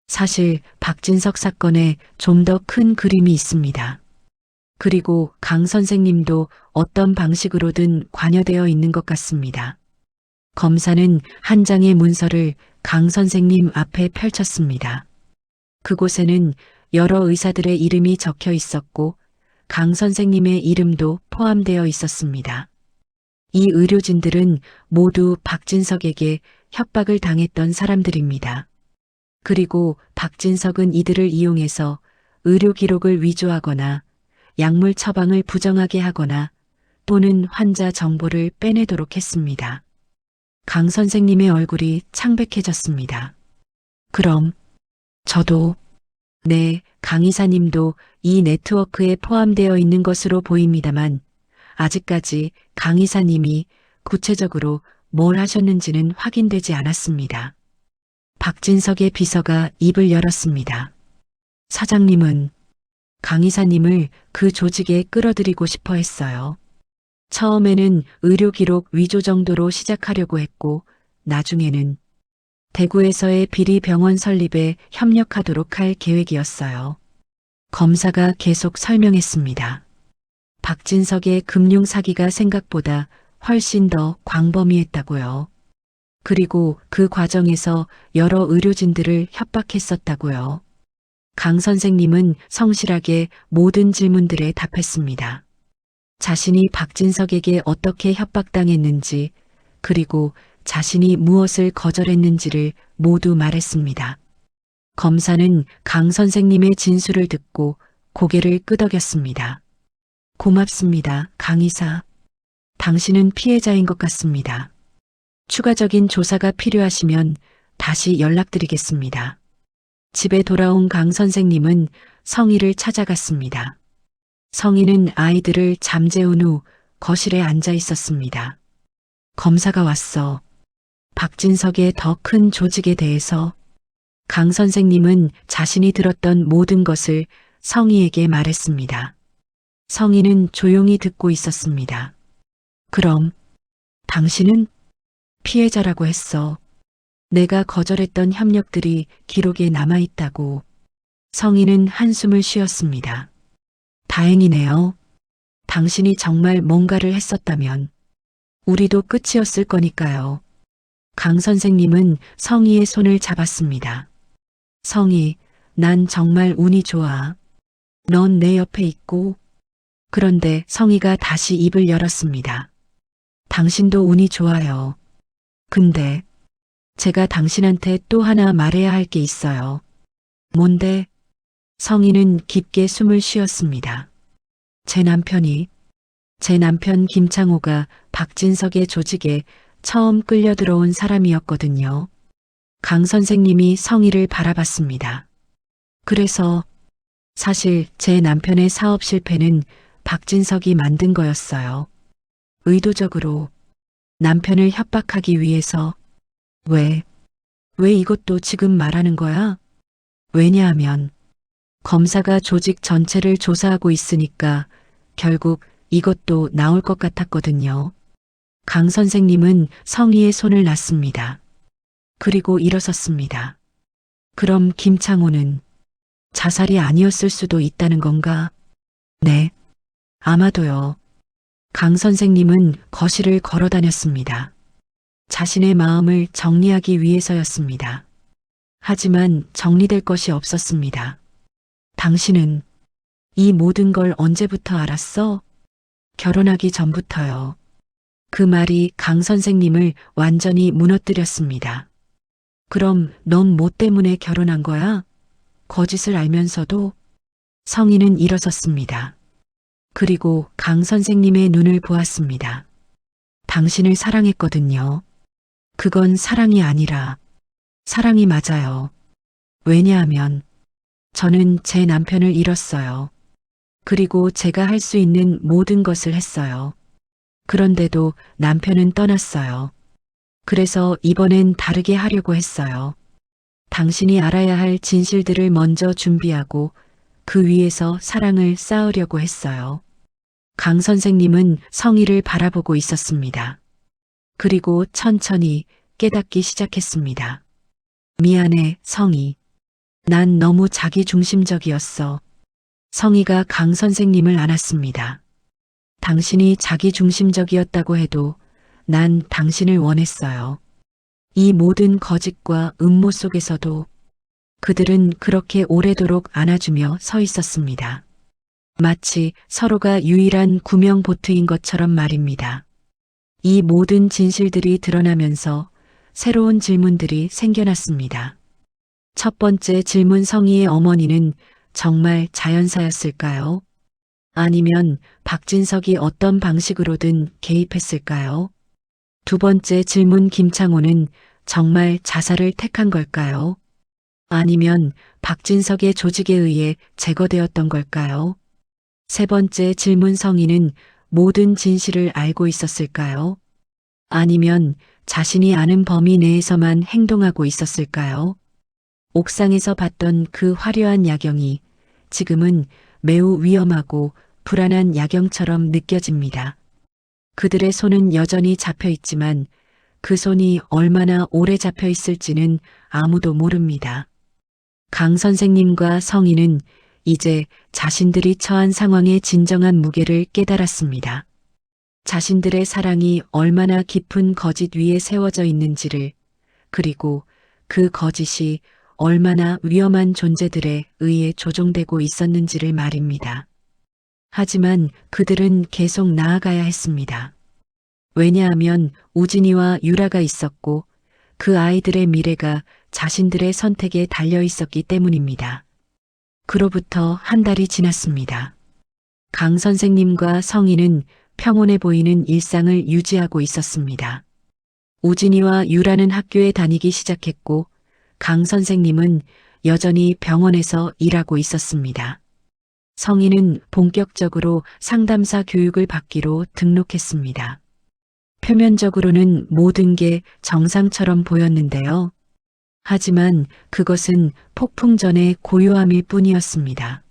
사실 박진석 사건에 좀 더 큰 그림이 있습니다. 그리고 강 선생님도 어떤 방식으로든 관여되어 있는 것 같습니다. 검사는 한 장의 문서를 강 선생님 앞에 펼쳤습니다. 그곳에는 여러 의사들의 이름이 적혀 있었고 강 선생님의 이름도 포함되어 있었습니다. 이 의료진들은 모두 박진석에게 협박을 당했던 사람들입니다. 그리고 박진석은 이들을 이용해서 의료 기록을 위조하거나 약물 처방을 부정하게 하거나 또는 환자 정보를 빼내도록 했습니다. 강 선생님의 얼굴이 창백해졌습니다. 그럼 저도, 네, 강 이사님도 이 네트워크에 포함되어 있는 것으로 보입니다만 아직까지 강 이사님이 구체적으로 뭘 하셨는지는 확인되지 않았습니다. 박진석의 비서가 입을 열었습니다. 사장님은 강 이사님을 그 조직에 끌어들이고 싶어 했어요. 처음에는 의료 기록 위조 정도로 시작하려고 했고 나중에는 대구에서의 비리 병원 설립에 협력하도록 할 계획이었어요. 검사가 계속 설명했습니다. 박진석의 금융 사기가 생각보다 훨씬 더 광범위했다고요. 그리고 그 과정에서 여러 의료진들을 협박했었다고요. 강 선생님은 성실하게 모든 질문들에 답했습니다. 자신이 박진석에게 어떻게 협박당했는지 그리고 자신이 무엇을 거절했는지를 모두 말했습니다. 검사는 강 선생님의 진술을 듣고 고개를 끄덕였습니다. 고맙습니다, 강 이사. 당신은 피해자인 것 같습니다. 추가적인 조사가 필요하시면 다시 연락드리겠습니다. 집에 돌아온 강 선생님은 성희를 찾아갔습니다. 성희는 아이들을 잠재운 후 거실에 앉아 있었습니다. 검사가 왔어. 박진석의 더 큰 조직에 대해서 강 선생님은 자신이 들었던 모든 것을 성희에게 말했습니다. 성희는 조용히 듣고 있었습니다. 그럼 당신은 피해자라고 했어. 내가 거절했던 협력들이 기록에 남아있다고. 성희는 한숨을 쉬었습니다. 다행이네요. 당신이 정말 뭔가를 했었다면 우리도 끝이었을 거니까요. 강 선생님은 성희의 손을 잡았습니다. 성희, 난 정말 운이 좋아. 넌 내 옆에 있고. 그런데 성희가 다시 입을 열었습니다. 당신도 운이 좋아요. 근데 제가 당신한테 또 하나 말해야 할 게 있어요. 뭔데? 성희는 깊게 숨을 쉬었습니다. 제 남편 김창호가 박진석의 조직에 처음 끌려 들어온 사람이었거든요. 강 선생님이 성희를 바라봤습니다. 그래서 사실 제 남편의 사업 실패는 박진석이 만든 거였어요. 의도적으로 남편을 협박하기 위해서. 왜 이것도 지금 말하는 거야? 왜냐하면 검사가 조직 전체를 조사하고 있으니까 결국 이것도 나올 것 같았거든요. 강 선생님은 성희의 손을 놨습니다. 그리고 일어섰습니다. 그럼 김창호는 자살이 아니었을 수도 있다는 건가? 네, 아마도요. 강 선생님은 거실을 걸어 다녔습니다. 자신의 마음을 정리하기 위해서였습니다. 하지만 정리될 것이 없었습니다. 당신은 이 모든 걸 언제부터 알았어? 결혼하기 전부터요. 그 말이 강 선생님을 완전히 무너뜨렸습니다. 그럼 넌 뭐 때문에 결혼한 거야? 거짓을 알면서도. 성희는 일어섰습니다. 그리고 강 선생님의 눈을 보았습니다. 당신을 사랑했거든요. 그건 사랑이 아니라 사랑이 맞아요. 왜냐하면 저는 제 남편을 잃었어요. 그리고 제가 할 수 있는 모든 것을 했어요. 그런데도 남편은 떠났어요. 그래서 이번엔 다르게 하려고 했어요. 당신이 알아야 할 진실들을 먼저 준비하고 그 위에서 사랑을 쌓으려고 했어요. 강 선생님은 성희를 바라보고 있었습니다. 그리고 천천히 깨닫기 시작했습니다. 미안해, 성희. 난 너무 자기중심적이었어. 성희가 강 선생님을 안았습니다. 당신이 자기중심적이었다고 해도 난 당신을 원했어요. 이 모든 거짓과 음모 속에서도 그들은 그렇게 오래도록 안아주며 서 있었습니다. 마치 서로가 유일한 구명보트인 것처럼 말입니다. 이 모든 진실들이 드러나면서 새로운 질문들이 생겨났습니다. 첫 번째 질문, 성희의 어머니는 정말 자연사였을까요? 아니면 박진석이 어떤 방식으로든 개입했을까요? 두 번째 질문, 김창호는 정말 자살을 택한 걸까요? 아니면 박진석의 조직에 의해 제거되었던 걸까요? 세 번째 질문, 성희는 모든 진실을 알고 있었을까요? 아니면 자신이 아는 범위 내에서만 행동하고 있었을까요? 옥상에서 봤던 그 화려한 야경이 지금은 매우 위험하고 불안한 야경처럼 느껴집니다. 그들의 손은 여전히 잡혀 있지만 그 손이 얼마나 오래 잡혀 있을지는 아무도 모릅니다. 강 선생님과 성희는 이제 자신들이 처한 상황의 진정한 무게를 깨달았습니다. 자신들의 사랑이 얼마나 깊은 거짓 위에 세워져 있는지를, 그리고 그 거짓이 얼마나 위험한 존재들에 의해 조종되고 있었는지를 말입니다. 하지만 그들은 계속 나아가야 했습니다. 왜냐하면 우진이와 유라가 있었고 그 아이들의 미래가 자신들의 선택에 달려 있었기 때문입니다. 그로부터 한 달이 지났습니다. 강 선생님과 성희는 평온해 보이는 일상을 유지하고 있었습니다. 우진이와 유라는 학교에 다니기 시작했고 강 선생님은 여전히 병원에서 일하고 있었습니다. 성희는 본격적으로 상담사 교육을 받기로 등록했습니다. 표면적으로는 모든 게 정상처럼 보였는데요. 하지만 그것은 폭풍 전의 고요함일 뿐이었습니다.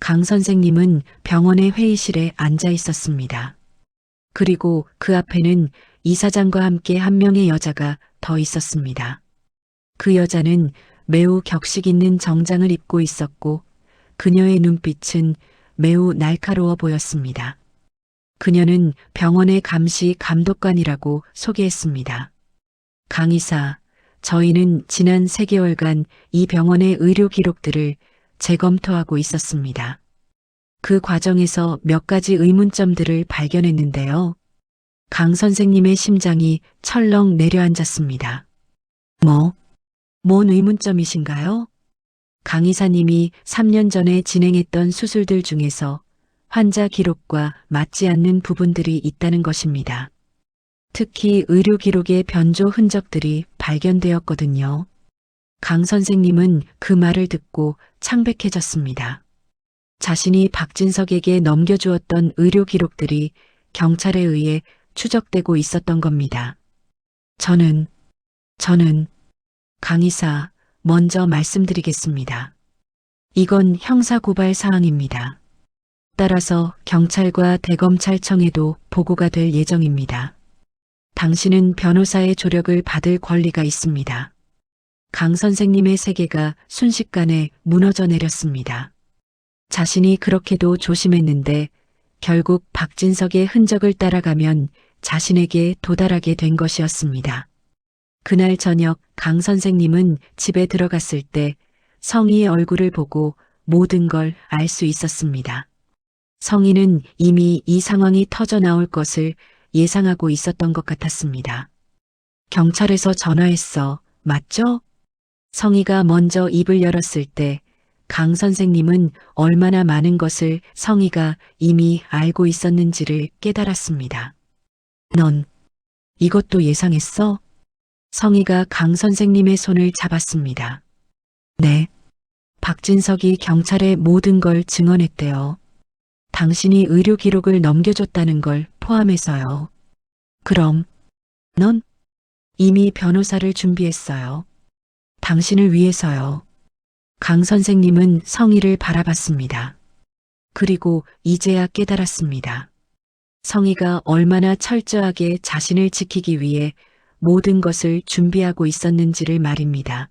강 선생님은 병원의 회의실에 앉아 있었습니다. 그리고 그 앞에는 이사장과 함께 한 명의 여자가 더 있었습니다. 그 여자는 매우 격식 있는 정장을 입고 있었고 그녀의 눈빛은 매우 날카로워 보였습니다. 그녀는 병원의 감시 감독관이라고 소개했습니다. 강 이사, 저희는 지난 3개월간 이 병원의 의료 기록들을 재검토하고 있었습니다. 그 과정에서 몇 가지 의문점들을 발견했는데요. 강 선생님의 심장이 철렁 내려앉았습니다. 뭔 의문점이신가요? 강 이사님이 3년 전에 진행했던 수술들 중에서 환자 기록과 맞지 않는 부분들이 있다는 것입니다. 특히 의료 기록의 변조 흔적들이 발견되었거든요. 강 선생님은 그 말을 듣고 창백해졌습니다. 자신이 박진석에게 넘겨주었던 의료 기록들이 경찰에 의해 추적되고 있었던 겁니다. 저는 강 이사 먼저 말씀드리겠습니다. 이건 형사고발 사항입니다. 따라서 경찰과 대검찰청에도 보고가 될 예정입니다. 당신은 변호사의 조력을 받을 권리가 있습니다. 강 선생님의 세계가 순식간에 무너져 내렸습니다. 자신이 그렇게도 조심했는데 결국 박진석의 흔적을 따라가면 자신에게 도달하게 된 것이었습니다. 그날 저녁 강 선생님은 집에 들어갔을 때 성희의 얼굴을 보고 모든 걸 알 수 있었습니다. 성희는 이미 이 상황이 터져 나올 것을 예상하고 있었던 것 같았습니다. 경찰에서 전화했어. 맞죠? 성희가 먼저 입을 열었을 때 강 선생님은 얼마나 많은 것을 성희가 이미 알고 있었는지를 깨달았습니다. 넌 이것도 예상했어? 성희가 강 선생님의 손을 잡았습니다. 네. 박진석이 경찰에 모든 걸 증언했대요. 당신이 의료 기록을 넘겨줬다는 걸 포함해서요. 그럼 넌 이미 변호사를 준비했어요. 당신을 위해서요. 강 선생님은 성희를 바라봤습니다. 그리고 이제야 깨달았습니다. 성희가 얼마나 철저하게 자신을 지키기 위해 모든 것을 준비하고 있었는지를 말입니다.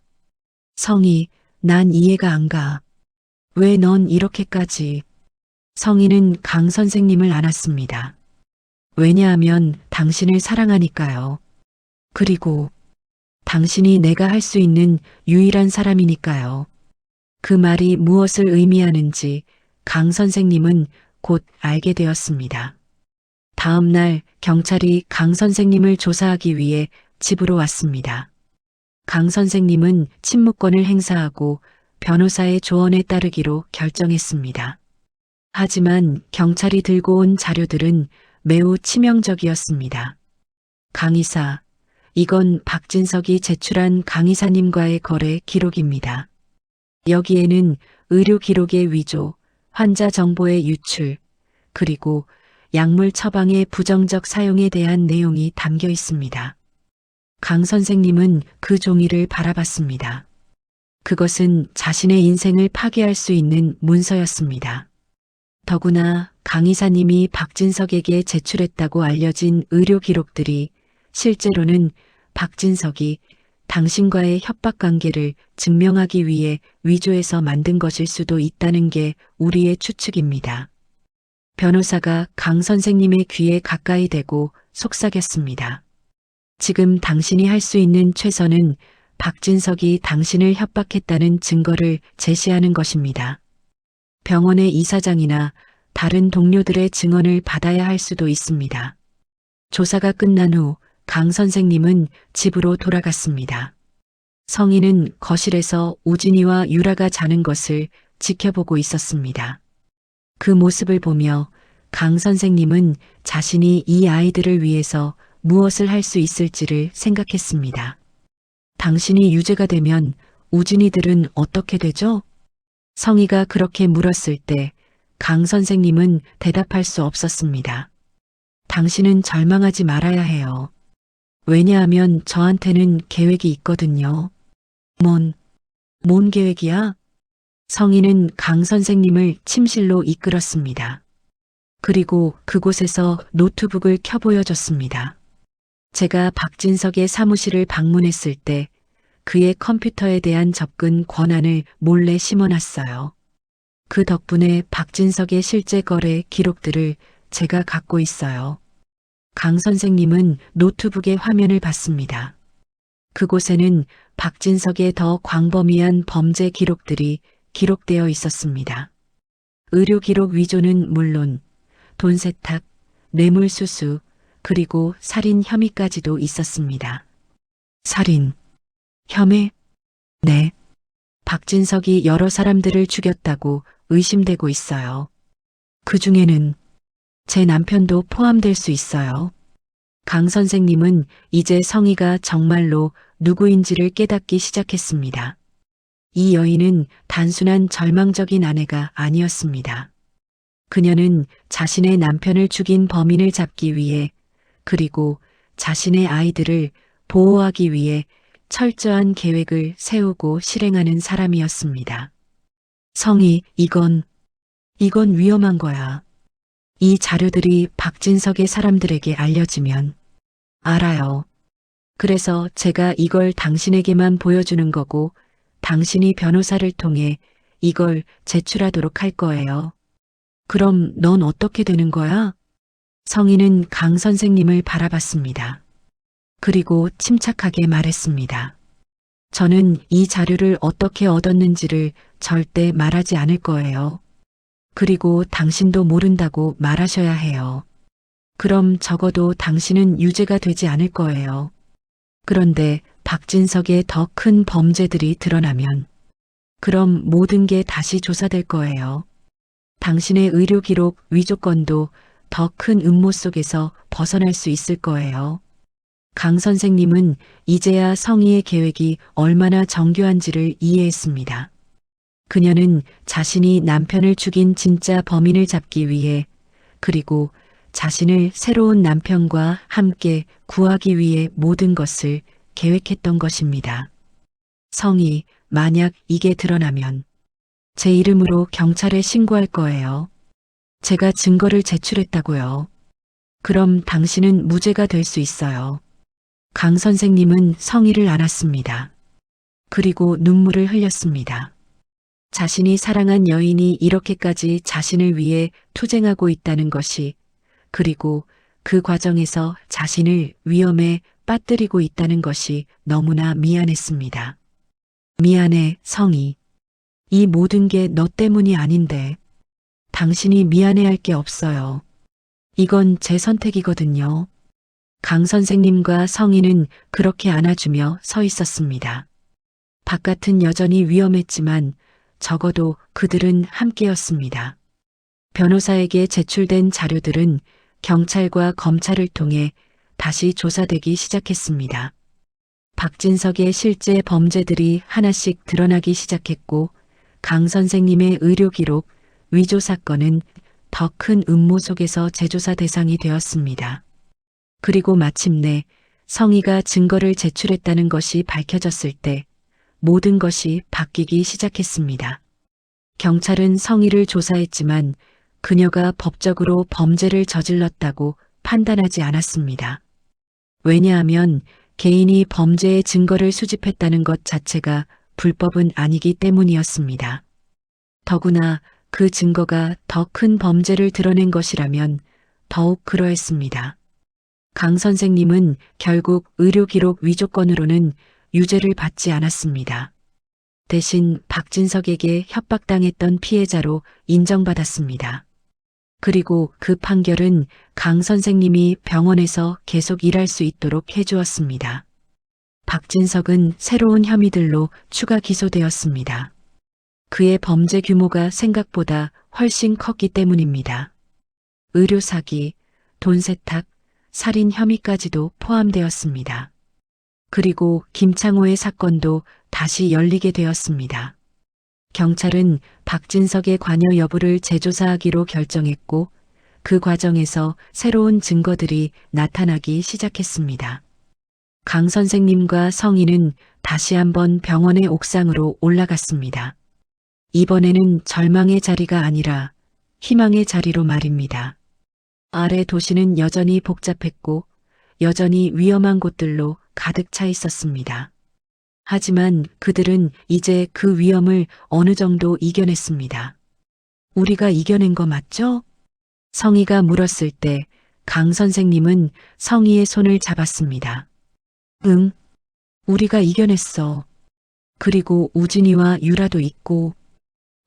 성희, 난 이해가 안 가. 왜 넌 이렇게까지. 성희는 강 선생님을 안았습니다. 왜냐하면 당신을 사랑하니까요. 그리고 당신이 내가 할 수 있는 유일한 사람이니까요. 그 말이 무엇을 의미하는지 강 선생님은 곧 알게 되었습니다. 다음 날 경찰이 강 선생님을 조사하기 위해 집으로 왔습니다. 강 선생님은 침묵권을 행사하고 변호사의 조언에 따르기로 결정했습니다. 하지만 경찰이 들고 온 자료들은 매우 치명적이었습니다. 강 이사, 이건 박진석이 제출한 강 이사님과의 거래 기록입니다. 여기에는 의료 기록의 위조, 환자 정보의 유출, 그리고 약물 처방의 부정적 사용에 대한 내용이 담겨 있습니다. 강 선생님은 그 종이를 바라봤습니다. 그것은 자신의 인생을 파괴할 수 있는 문서였습니다. 더구나 강 이사님이 박진석에게 제출했다고 알려진 의료 기록들이 실제로는 박진석이 당신과의 협박 관계를 증명하기 위해 위조해서 만든 것일 수도 있다는 게 우리의 추측입니다. 변호사가 강 선생님의 귀에 가까이 대고 속삭였습니다. 지금 당신이 할 수 있는 최선은 박진석이 당신을 협박했다는 증거를 제시하는 것입니다. 병원의 이사장이나 다른 동료들의 증언을 받아야 할 수도 있습니다. 조사가 끝난 후 강 선생님은 집으로 돌아갔습니다. 성희는 거실에서 우진이와 유라가 자는 것을 지켜보고 있었습니다. 그 모습을 보며 강 선생님은 자신이 이 아이들을 위해서 무엇을 할 수 있을지를 생각했습니다. 당신이 유죄가 되면 우진이들은 어떻게 되죠? 성희가 그렇게 물었을 때 강 선생님은 대답할 수 없었습니다. 당신은 절망하지 말아야 해요. 왜냐하면 저한테는 계획이 있거든요. 뭔 계획이야? 성희는 강 선생님을 침실로 이끌었습니다. 그리고 그곳에서 노트북을 켜 보여줬습니다. 제가 박진석의 사무실을 방문했을 때 그의 컴퓨터에 대한 접근 권한을 몰래 심어놨어요. 그 덕분에 박진석의 실제 거래 기록들을 제가 갖고 있어요. 강 선생님은 노트북의 화면을 봤습니다. 그곳에는 박진석의 더 광범위한 범죄 기록들이 기록되어 있었습니다. 의료 기록 위조는 물론 돈 세탁, 뇌물 수수, 그리고 살인 혐의까지도 있었습니다. 살인, 혐의? 네. 박진석이 여러 사람들을 죽였다고 의심되고 있어요. 그 중에는 제 남편도 포함될 수 있어요. 강 선생님은 이제 성희가 정말로 누구인지를 깨닫기 시작했습니다. 이 여인은 단순한 절망적인 아내가 아니었습니다. 그녀는 자신의 남편을 죽인 범인을 잡기 위해 그리고 자신의 아이들을 보호하기 위해 철저한 계획을 세우고 실행하는 사람이었습니다. 성희, 이건 위험한 거야. 이 자료들이 박진석의 사람들에게 알려지면 알아요. 그래서 제가 이걸 당신에게만 보여주는 거고 당신이 변호사를 통해 이걸 제출하도록 할 거예요. 그럼 넌 어떻게 되는 거야? 성희는 강 선생님을 바라봤습니다. 그리고 침착하게 말했습니다. 저는 이 자료를 어떻게 얻었는지를 절대 말하지 않을 거예요. 그리고 당신도 모른다고 말하셔야 해요. 그럼 적어도 당신은 유죄가 되지 않을 거예요. 그런데 박진석의 더 큰 범죄들이 드러나면 그럼 모든 게 다시 조사될 거예요. 당신의 의료 기록 위조 건도 더 큰 음모 속에서 벗어날 수 있을 거예요. 강 선생님은 이제야 성희의 계획이 얼마나 정교한지를 이해했습니다. 그녀는 자신이 남편을 죽인 진짜 범인을 잡기 위해 그리고 자신을 새로운 남편과 함께 구하기 위해 모든 것을 계획했던 것입니다. 성희, 만약 이게 드러나면 제 이름으로 경찰에 신고할 거예요. 제가 증거를 제출했다고요. 그럼 당신은 무죄가 될 수 있어요. 강 선생님은 성희를 안았습니다. 그리고 눈물을 흘렸습니다. 자신이 사랑한 여인이 이렇게까지 자신을 위해 투쟁하고 있다는 것이 그리고 그 과정에서 자신을 위험에 빠뜨리고 있다는 것이 너무나 미안했습니다. 미안해, 성희. 이 모든 게 너 때문이 아닌데 당신이 미안해할 게 없어요. 이건 제 선택이거든요. 강 선생님과 성희는 그렇게 안아주며 서 있었습니다. 바깥은 여전히 위험했지만 적어도 그들은 함께였습니다. 변호사에게 제출된 자료들은 경찰과 검찰을 통해 다시 조사되기 시작했습니다. 박진석의 실제 범죄들이 하나씩 드러나기 시작했고 강 선생님의 의료 기록 위조 사건은 더 큰 음모 속에서 재조사 대상이 되었습니다. 그리고 마침내 성희가 증거를 제출했다는 것이 밝혀졌을 때 모든 것이 바뀌기 시작했습니다. 경찰은 성희를 조사했지만 그녀가 법적으로 범죄를 저질렀다고 판단하지 않았습니다. 왜냐하면 개인이 범죄의 증거를 수집했다는 것 자체가 불법은 아니기 때문이었습니다. 더구나 그 증거가 더 큰 범죄를 드러낸 것이라면 더욱 그러했습니다. 강 선생님은 결국 의료 기록 위조 건으로는 유죄를 받지 않았습니다. 대신 박진석에게 협박당했던 피해자로 인정받았습니다. 그리고 그 판결은 강 선생님이 병원에서 계속 일할 수 있도록 해주었습니다. 박진석은 새로운 혐의들로 추가 기소되었습니다. 그의 범죄 규모가 생각보다 훨씬 컸기 때문입니다. 의료 사기, 돈 세탁, 살인 혐의까지도 포함되었습니다. 그리고 김창호의 사건도 다시 열리게 되었습니다. 경찰은 박진석의 관여 여부를 재조사하기로 결정했고 그 과정에서 새로운 증거들이 나타나기 시작했습니다. 강 선생님과 성희는 다시 한번 병원의 옥상으로 올라갔습니다. 이번에는 절망의 자리가 아니라 희망의 자리로 말입니다. 아래 도시는 여전히 복잡했고 여전히 위험한 곳들로 가득 차 있었습니다. 하지만 그들은 이제 그 위험을 어느 정도 이겨냈습니다. 우리가 이겨낸 거 맞죠? 성희가 물었을 때 강 선생님은 성희의 손을 잡았습니다. 응, 우리가 이겨냈어. 그리고 우진이와 유라도 있고.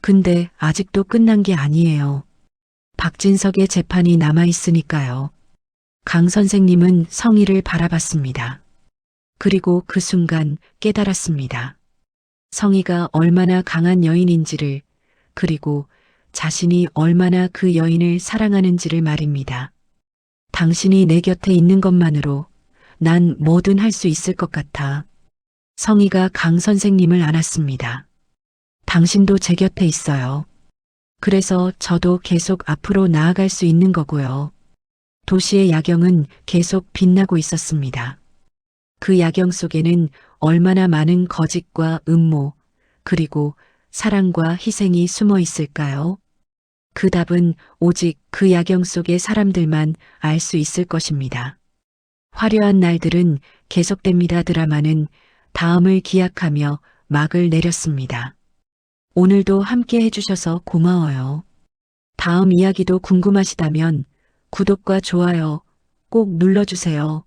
근데 아직도 끝난 게 아니에요. 박진석의 재판이 남아있으니까요. 강 선생님은 성희를 바라봤습니다. 그리고 그 순간 깨달았습니다. 성희가 얼마나 강한 여인인지를, 그리고 자신이 얼마나 그 여인을 사랑하는지를 말입니다. 당신이 내 곁에 있는 것만으로 난 뭐든 할 수 있을 것 같아. 성희가 강 선생님을 안았습니다. 당신도 제 곁에 있어요. 그래서 저도 계속 앞으로 나아갈 수 있는 거고요. 도시의 야경은 계속 빛나고 있었습니다. 그 야경 속에는 얼마나 많은 거짓과 음모, 그리고 사랑과 희생이 숨어 있을까요? 그 답은 오직 그 야경 속의 사람들만 알 수 있을 것입니다. 화려한 날들은 계속됩니다. 드라마는 다음을 기약하며 막을 내렸습니다. 오늘도 함께 해주셔서 고마워요. 다음 이야기도 궁금하시다면 구독과 좋아요 꼭 눌러주세요.